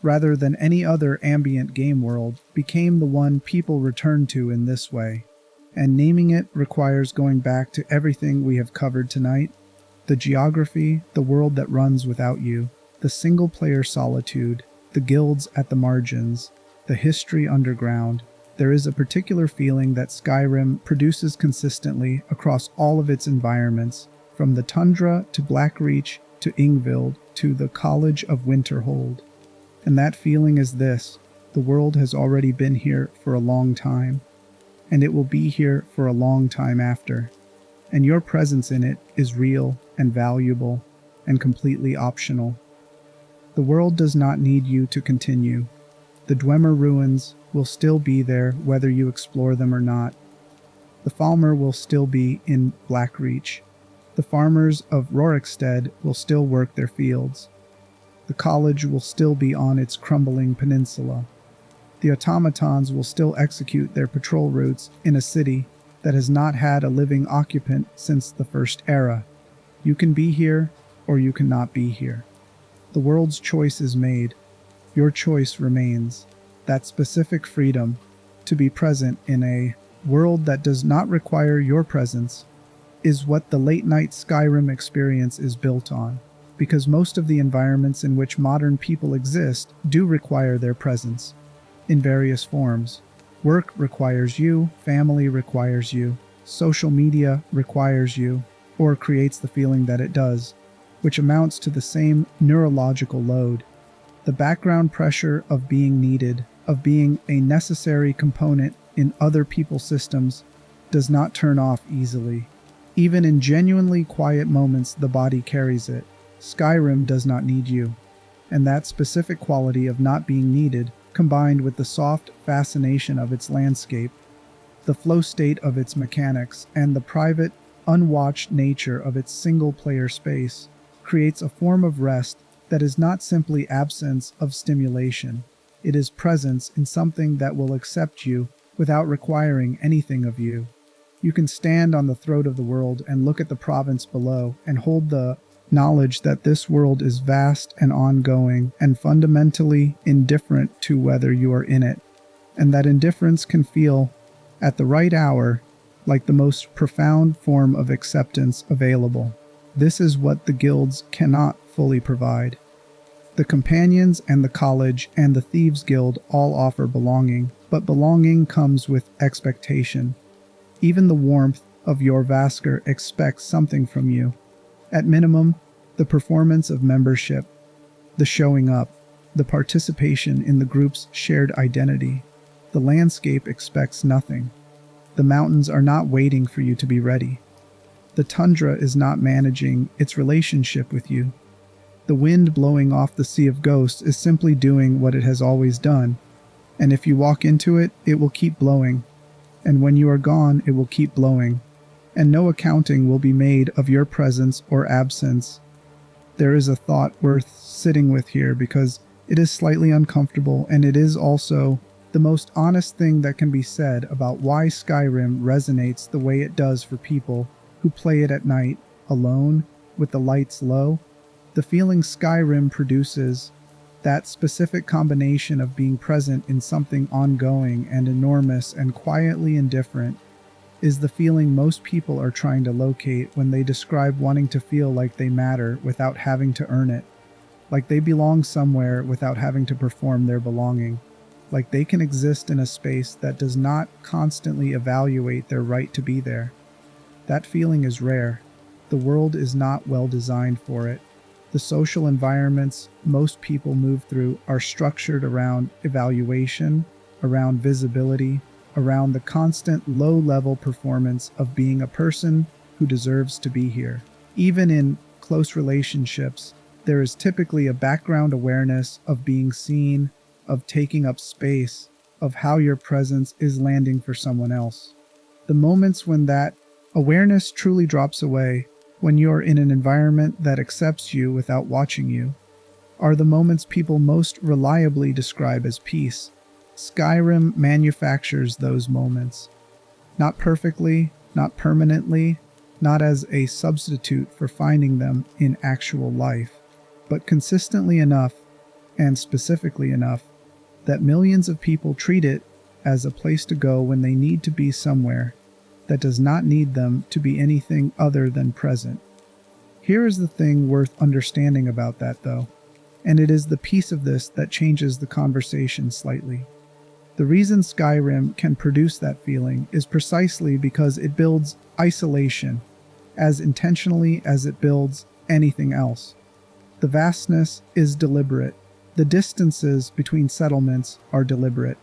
rather than any other ambient game world, became the one people return to in this way. And naming it requires going back to everything we have covered tonight: the geography, the world that runs without you, the single-player solitude, the guilds at the margins, the history underground. There is a particular feeling that Skyrim produces consistently across all of its environments, from the tundra to Blackreach to Yngvild to the College of Winterhold. And that feeling is this: the world has already been here for a long time, and it will be here for a long time after. And your presence in it is real and valuable and completely optional. The world does not need you to continue. The Dwemer ruins will still be there whether you explore them or not. The Falmer will still be in Blackreach. The farmers of Rorikstead will still work their fields. The college will still be on its crumbling peninsula. The automatons will still execute their patrol routes in a city that has not had a living occupant since the First Era. You can be here, or you cannot be here. The world's choice is made. Your choice remains. That specific freedom to be present in a world that does not require your presence is what the late-night Skyrim experience is built on, because most of the environments in which modern people exist do require their presence, in various forms. Work requires you, family requires you, social media requires you, or creates the feeling that it does, which amounts to the same neurological load. The background pressure of being needed, of being a necessary component in other people's systems, does not turn off easily. Even in genuinely quiet moments, the body carries it. Skyrim does not need you, and that specific quality of not being needed, combined with the soft fascination of its landscape, the flow state of its mechanics, and the private, unwatched nature of its single-player space, creates a form of rest that is not simply absence of stimulation. It is presence in something that will accept you without requiring anything of you. You can stand on the throat of the world and look at the province below and hold the knowledge that this world is vast and ongoing and fundamentally indifferent to whether you are in it, and that indifference can feel, at the right hour, like the most profound form of acceptance available. This is what the guilds cannot fully provide. The companions and the college and the thieves guild all offer belonging, but belonging comes with expectation. Even the warmth of your Vasker expects something from you. At minimum, the performance of membership, the showing up, the participation in the group's shared identity. The landscape expects nothing. The mountains are not waiting for you to be ready. The tundra is not managing its relationship with you. The wind blowing off the Sea of Ghosts is simply doing what it has always done, and if you walk into it, it will keep blowing, and when you are gone, it will keep blowing, and no accounting will be made of your presence or absence. There is a thought worth sitting with here because it is slightly uncomfortable, and it is also the most honest thing that can be said about why Skyrim resonates the way it does for people who play it at night, alone, with the lights low. The feeling Skyrim produces, that specific combination of being present in something ongoing and enormous and quietly indifferent, is the feeling most people are trying to locate when they describe wanting to feel like they matter without having to earn it, like they belong somewhere without having to perform their belonging, like they can exist in a space that does not constantly evaluate their right to be there. That feeling is rare. The world is not well designed for it. The social environments most people move through are structured around evaluation, around visibility, around the constant low-level performance of being a person who deserves to be here. Even in close relationships, there is typically a background awareness of being seen, of taking up space, of how your presence is landing for someone else. The moments when that awareness truly drops away, when you're in an environment that accepts you without watching you, are the moments people most reliably describe as peace. Skyrim manufactures those moments. Not perfectly, not permanently, not as a substitute for finding them in actual life, but consistently enough, and specifically enough, that millions of people treat it as a place to go when they need to be somewhere that does not need them to be anything other than present. Here is the thing worth understanding about that, though, and it is the piece of this that changes the conversation slightly. The reason Skyrim can produce that feeling is precisely because it builds isolation as intentionally as it builds anything else. The vastness is deliberate. The distances between settlements are deliberate.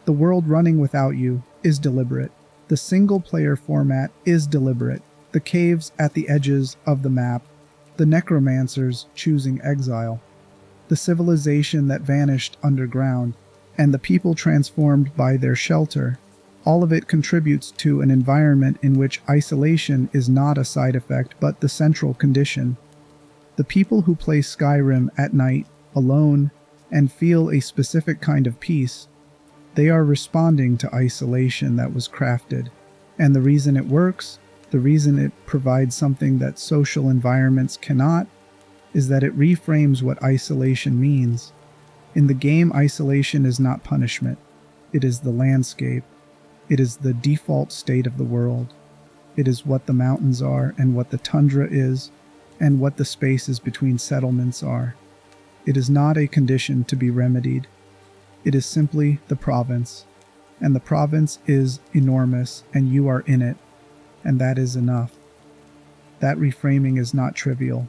The world running without you is deliberate. The single-player format is deliberate. The caves at the edges of the map, the necromancers choosing exile, the civilization that vanished underground, and the people transformed by their shelter, all of it contributes to an environment in which isolation is not a side effect but the central condition. The people who play Skyrim at night, alone, and feel a specific kind of peace, they are responding to isolation that was crafted. And the reason it works, the reason it provides something that social environments cannot, is that it reframes what isolation means. In the game, isolation is not punishment. It is the landscape. It is the default state of the world. It is what the mountains are and what the tundra is and what the spaces between settlements are. It is not a condition to be remedied. It is simply the province, and the province is enormous, and you are in it, and that is enough. That reframing is not trivial.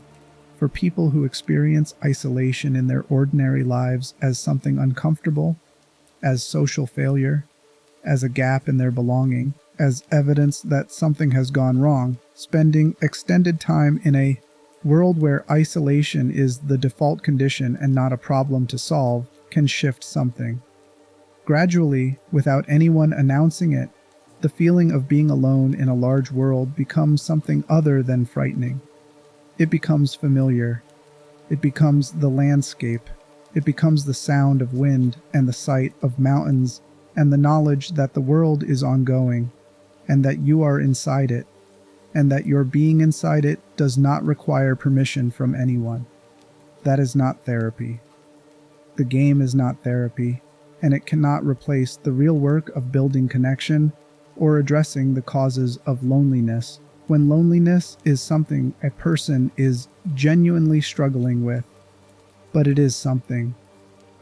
For people who experience isolation in their ordinary lives as something uncomfortable, as social failure, as a gap in their belonging, as evidence that something has gone wrong, spending extended time in a world where isolation is the default condition and not a problem to solve can shift something. Gradually, without anyone announcing it, the feeling of being alone in a large world becomes something other than frightening. It becomes familiar. It becomes the landscape. It becomes the sound of wind and the sight of mountains and the knowledge that the world is ongoing and that you are inside it, and that your being inside it does not require permission from anyone. That is not therapy. The game is not therapy, and it cannot replace the real work of building connection or addressing the causes of loneliness, when loneliness is something a person is genuinely struggling with. But it is something.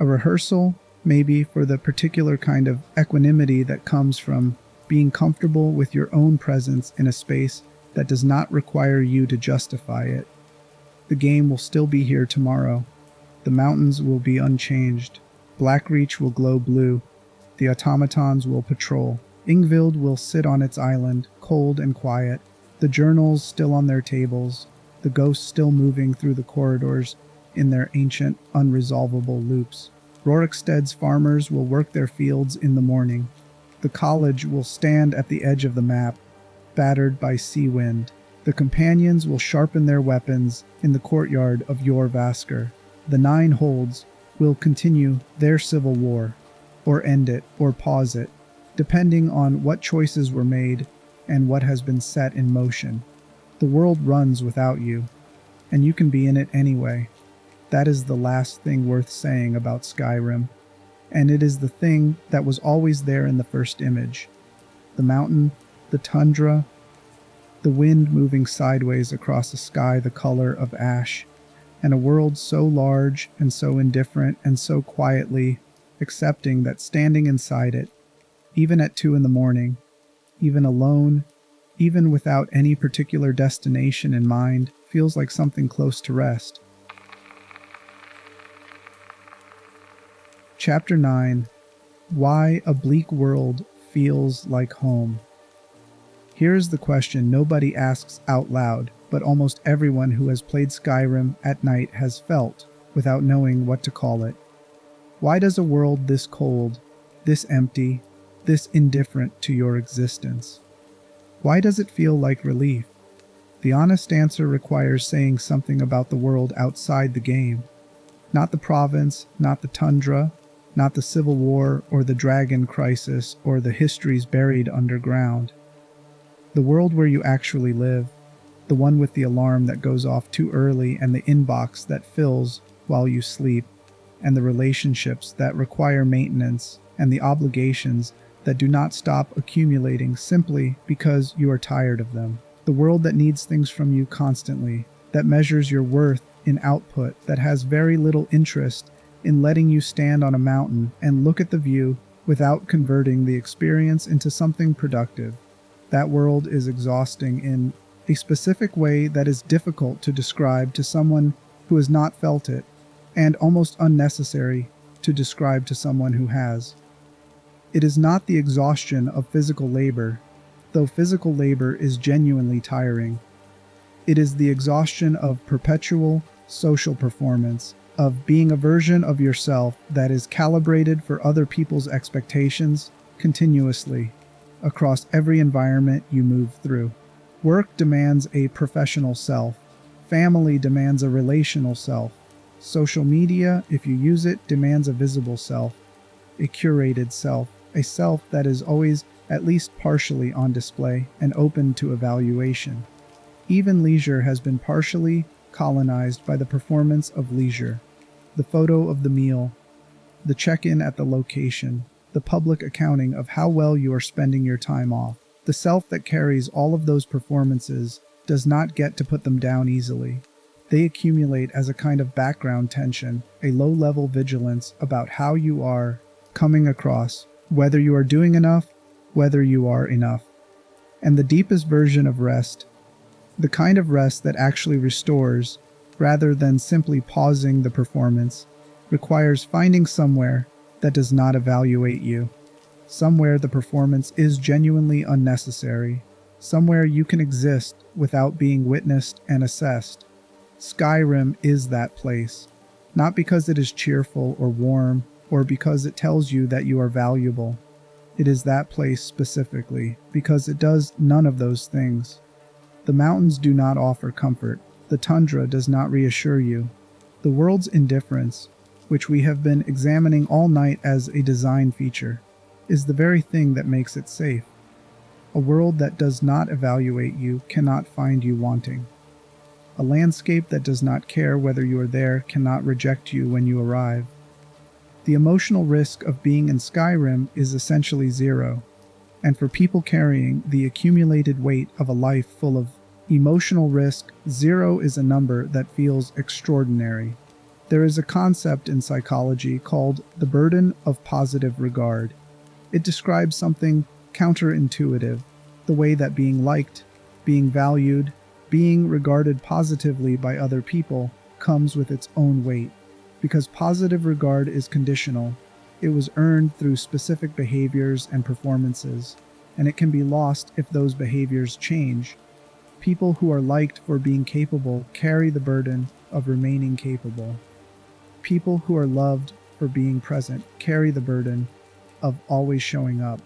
A rehearsal, maybe, for the particular kind of equanimity that comes from being comfortable with your own presence in a space that does not require you to justify it. The game will still be here tomorrow. The mountains will be unchanged. Blackreach will glow blue. The automatons will patrol. Yngvild will sit on its island, cold and quiet. The journals still on their tables. The ghosts still moving through the corridors in their ancient, unresolvable loops. Rorikstead's farmers will work their fields in the morning. The college will stand at the edge of the map, battered by sea wind. The companions will sharpen their weapons in the courtyard of your Vasker. The Nine Holds will continue their civil war, or end it, or pause it, depending on what choices were made and what has been set in motion. The world runs without you, and you can be in it anyway. That is the last thing worth saying about Skyrim, and it is the thing that was always there in the first image. The mountain, the tundra, the wind moving sideways across a sky the color of ash, and a world so large and so indifferent and so quietly accepting that standing inside it, even at 2 a.m, even alone, even without any particular destination in mind, feels like something close to rest. Chapter 9. Why a Bleak World Feels Like Home. Here is the question nobody asks out loud, but almost everyone who has played Skyrim at night has felt, without knowing what to call it. Why does a world this cold, this empty, this indifferent to your existence? Why does it feel like relief? The honest answer requires saying something about the world outside the game. Not the province, not the tundra, not the civil war or the dragon crisis or the histories buried underground. The world where you actually live, the one with the alarm that goes off too early and the inbox that fills while you sleep, and the relationships that require maintenance, and the obligations that do not stop accumulating simply because you are tired of them. The world that needs things from you constantly, that measures your worth in output, that has very little interest in letting you stand on a mountain and look at the view without converting the experience into something productive. That world is exhausting in a specific way that is difficult to describe to someone who has not felt it, and almost unnecessary to describe to someone who has. It is not the exhaustion of physical labor, though physical labor is genuinely tiring. It is the exhaustion of perpetual social performance, of being a version of yourself that is calibrated for other people's expectations continuously across every environment you move through. Work demands a professional self. Family demands a relational self. Social media, if you use it, demands a visible self, a curated self, a self that is always at least partially on display and open to evaluation. Even leisure has been partially colonized by the performance of leisure. The photo of the meal, the check-in at the location, the public accounting of how well you are spending your time off. The self that carries all of those performances does not get to put them down easily. They accumulate as a kind of background tension, a low-level vigilance about how you are coming across, whether you are doing enough, whether you are enough. And the deepest version of rest, the kind of rest that actually restores, rather than simply pausing the performance, requires finding somewhere that does not evaluate you. Somewhere the performance is genuinely unnecessary. Somewhere you can exist without being witnessed and assessed. Skyrim is that place. Not because it is cheerful or warm, or because it tells you that you are valuable. It is that place specifically, because it does none of those things. The mountains do not offer comfort. The tundra does not reassure you. The world's indifference, which we have been examining all night as a design feature, is the very thing that makes it safe. A world that does not evaluate you cannot find you wanting. A landscape that does not care whether you are there cannot reject you when you arrive. The emotional risk of being in Skyrim is essentially zero, and for people carrying the accumulated weight of a life full of emotional risk, zero is a number that feels extraordinary. There is a concept in psychology called the burden of positive regard. It describes something counterintuitive, the way that being liked, being valued, being regarded positively by other people comes with its own weight. Because positive regard is conditional, it was earned through specific behaviors and performances, and it can be lost if those behaviors change. People who are liked for being capable carry the burden of remaining capable. People who are loved for being present carry the burden of always showing up.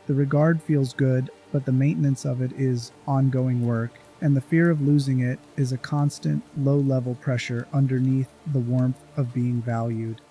The regard feels good, but the maintenance of it is ongoing work, and the fear of losing it is a constant, low-level pressure underneath the warmth of being valued.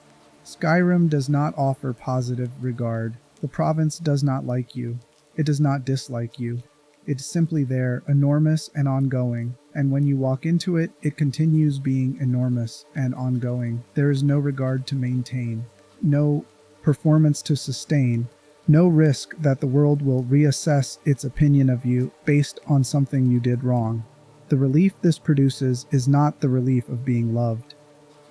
Skyrim does not offer positive regard. The province does not like you. It does not dislike you. It is simply there, enormous and ongoing, and when you walk into it, it continues being enormous and ongoing. There is no regard to maintain, no performance to sustain, no risk that the world will reassess its opinion of you based on something you did wrong. The relief this produces is not the relief of being loved.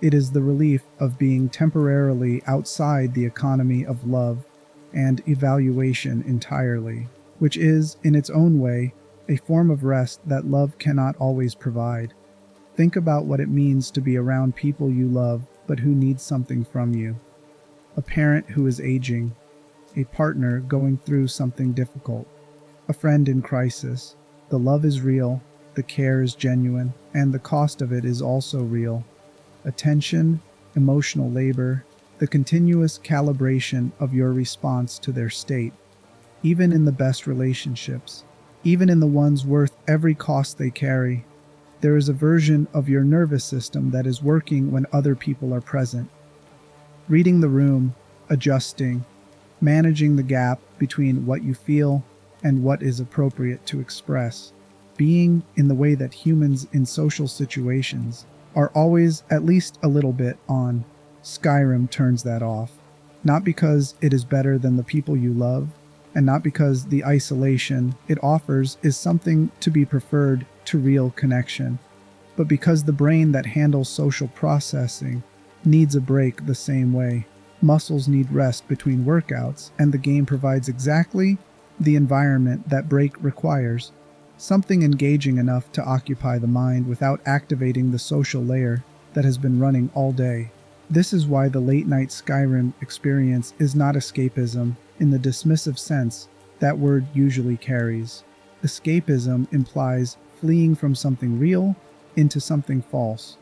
It is the relief of being temporarily outside the economy of love and evaluation entirely, which is, in its own way, a form of rest that love cannot always provide. Think about what it means to be around people you love but who need something from you. A parent who is aging, a partner going through something difficult, a friend in crisis. The love is real, the care is genuine, and the cost of it is also real. Attention, emotional labor, the continuous calibration of your response to their state. Even in the best relationships, even in the ones worth every cost they carry, there is a version of your nervous system that is working when other people are present. Reading the room, adjusting, managing the gap between what you feel and what is appropriate to express. Being in the way that humans in social situations are always at least a little bit on. Skyrim turns that off. Not because it is better than the people you love, and not because the isolation it offers is something to be preferred to real connection, but because the brain that handles social processing needs a break the same way. Muscles need rest between workouts, and the game provides exactly the environment that break requires. Something engaging enough to occupy the mind without activating the social layer that has been running all day. This is why the late-night Skyrim experience is not escapism in the dismissive sense that word usually carries. Escapism implies fleeing from something real into something false.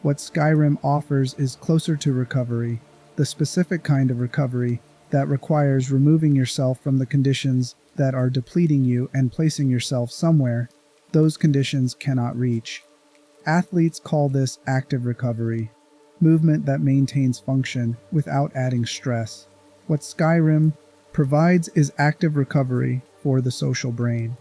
What Skyrim offers is closer to recovery, the specific kind of recovery that requires removing yourself from the conditions that are depleting you and placing yourself somewhere those conditions cannot reach. Athletes call this active recovery, movement that maintains function without adding stress. What Skyrim provides is active recovery for the social brain.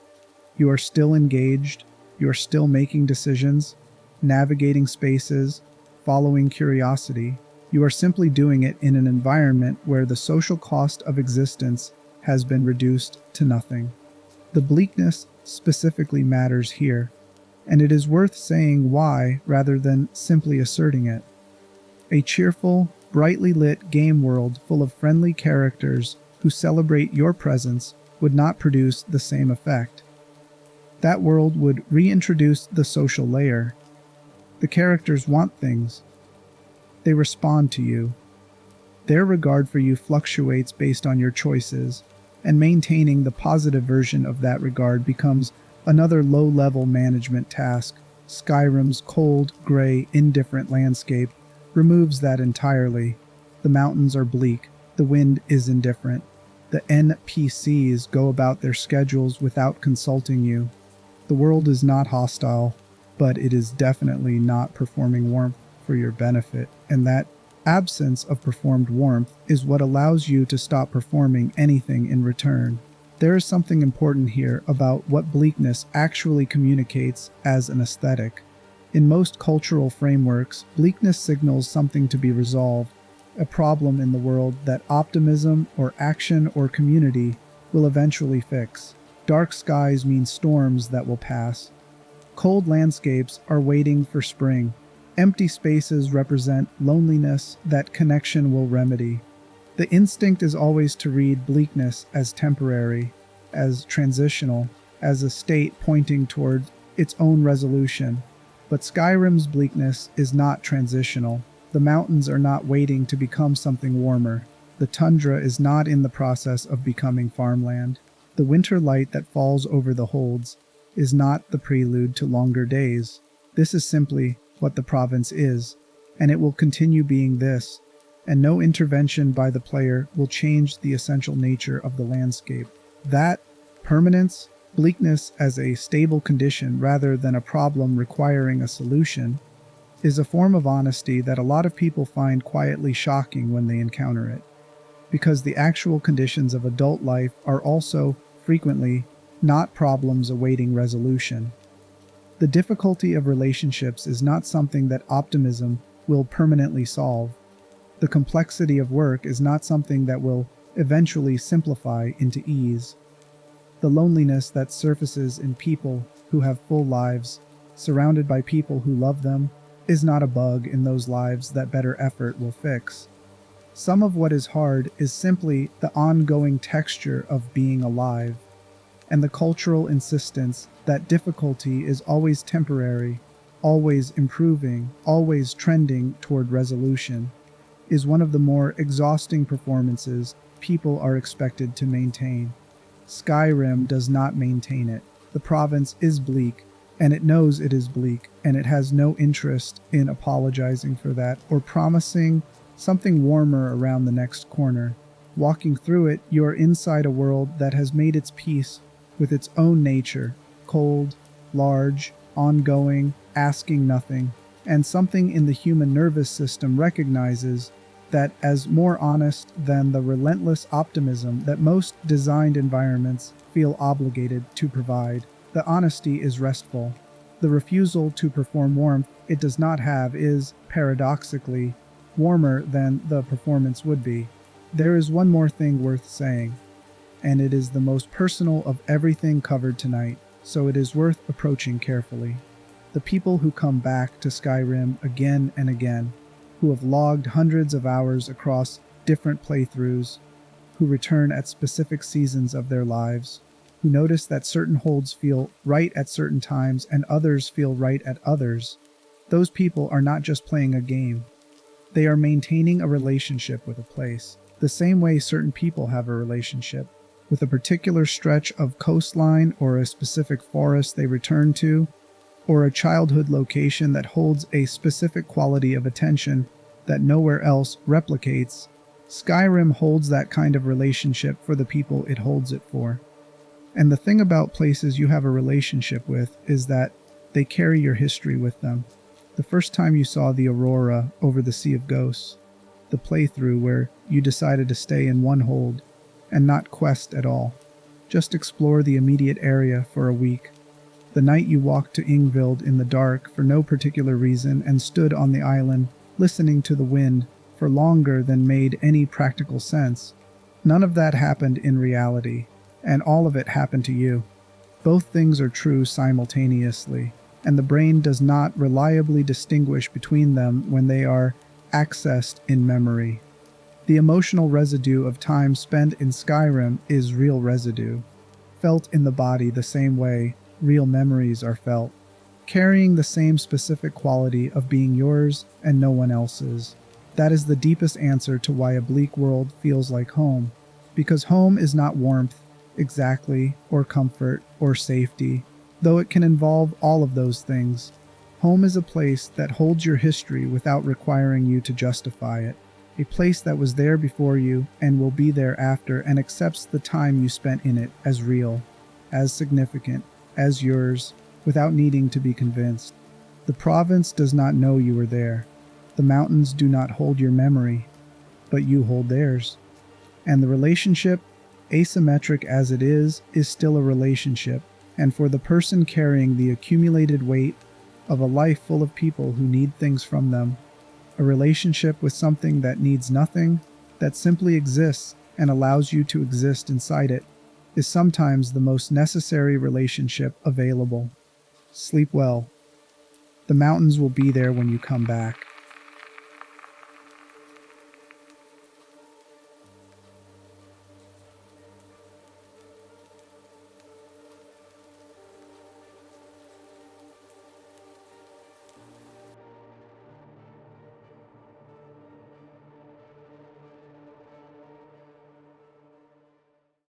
You are still engaged, you are still making decisions, navigating spaces, following curiosity. You are simply doing it in an environment where the social cost of existence has been reduced to nothing. The bleakness specifically matters here, and it is worth saying why rather than simply asserting it. A cheerful, brightly lit game world full of friendly characters who celebrate your presence would not produce the same effect. That world would reintroduce the social layer. The characters want things. They respond to you. Their regard for you fluctuates based on your choices, and maintaining the positive version of that regard becomes another low-level management task. Skyrim's cold, gray, indifferent landscape removes that entirely. The mountains are bleak. The wind is indifferent. The NPCs go about their schedules without consulting you. The world is not hostile, but it is definitely not performing warmth for your benefit, and that Absence of performed warmth is what allows you to stop performing anything in return. There is something important here about what bleakness actually communicates as an aesthetic. In most cultural frameworks, bleakness signals something to be resolved, a problem in the world that optimism or action or community will eventually fix. Dark skies mean storms that will pass. Cold landscapes are waiting for spring. Empty spaces represent loneliness that connection will remedy. The instinct is always to read bleakness as temporary, as transitional, as a state pointing toward its own resolution. But Skyrim's bleakness is not transitional. The mountains are not waiting to become something warmer. The tundra is not in the process of becoming farmland. The winter light that falls over the holds is not the prelude to longer days. This is simply what the province is, and it will continue being this, and no intervention by the player will change the essential nature of the landscape. That permanence, bleakness as a stable condition rather than a problem requiring a solution, is a form of honesty that a lot of people find quietly shocking when they encounter it, because the actual conditions of adult life are also frequently not problems awaiting resolution. The difficulty of relationships is not something that optimism will permanently solve. The complexity of work is not something that will eventually simplify into ease. The loneliness that surfaces in people who have full lives, surrounded by people who love them, is not a bug in those lives that better effort will fix. Some of what is hard is simply the ongoing texture of being alive, and the cultural insistence that difficulty is always temporary, always improving, always trending toward resolution, is one of the more exhausting performances people are expected to maintain. Skyrim does not maintain it. The province is bleak, and it knows it is bleak, and it has no interest in apologizing for that or promising something warmer around the next corner. Walking through it, you are inside a world that has made its peace with its own nature, cold, large, ongoing, asking nothing, and something in the human nervous system recognizes that as more honest than the relentless optimism that most designed environments feel obligated to provide. The honesty is restful. The refusal to perform warmth it does not have is, paradoxically, warmer than the performance would be. There is one more thing worth saying, and it is the most personal of everything covered tonight, so it is worth approaching carefully. The people who come back to Skyrim again and again, who have logged hundreds of hours across different playthroughs, who return at specific seasons of their lives, who notice that certain holds feel right at certain times and others feel right at others, those people are not just playing a game. They are maintaining a relationship with a place, the same way certain people have a relationship with a particular stretch of coastline or a specific forest they return to, or a childhood location that holds a specific quality of attention that nowhere else replicates. Skyrim holds that kind of relationship for the people it holds it for. And the thing about places you have a relationship with is that they carry your history with them. The first time you saw the aurora over the Sea of Ghosts, the playthrough where you decided to stay in one hold and not quest at all, just explore the immediate area for a week. The night you walked to Yngvild in the dark for no particular reason and stood on the island listening to the wind for longer than made any practical sense. None of that happened in reality, and all of it happened to you. Both things are true simultaneously, and the brain does not reliably distinguish between them when they are accessed in memory. The emotional residue of time spent in Skyrim is real residue, felt in the body the same way real memories are felt, carrying the same specific quality of being yours and no one else's. That is the deepest answer to why a bleak world feels like home, because home is not warmth, exactly, or comfort, or safety, though it can involve all of those things. Home is a place that holds your history without requiring you to justify it, a place that was there before you and will be there after and accepts the time you spent in it as real, as significant, as yours, without needing to be convinced. The province does not know you were there. The mountains do not hold your memory, but you hold theirs. And the relationship, asymmetric as it is still a relationship. And for the person carrying the accumulated weight of a life full of people who need things from them, a relationship with something that needs nothing, that simply exists and allows you to exist inside it, is sometimes the most necessary relationship available. Sleep well. The mountains will be there when you come back.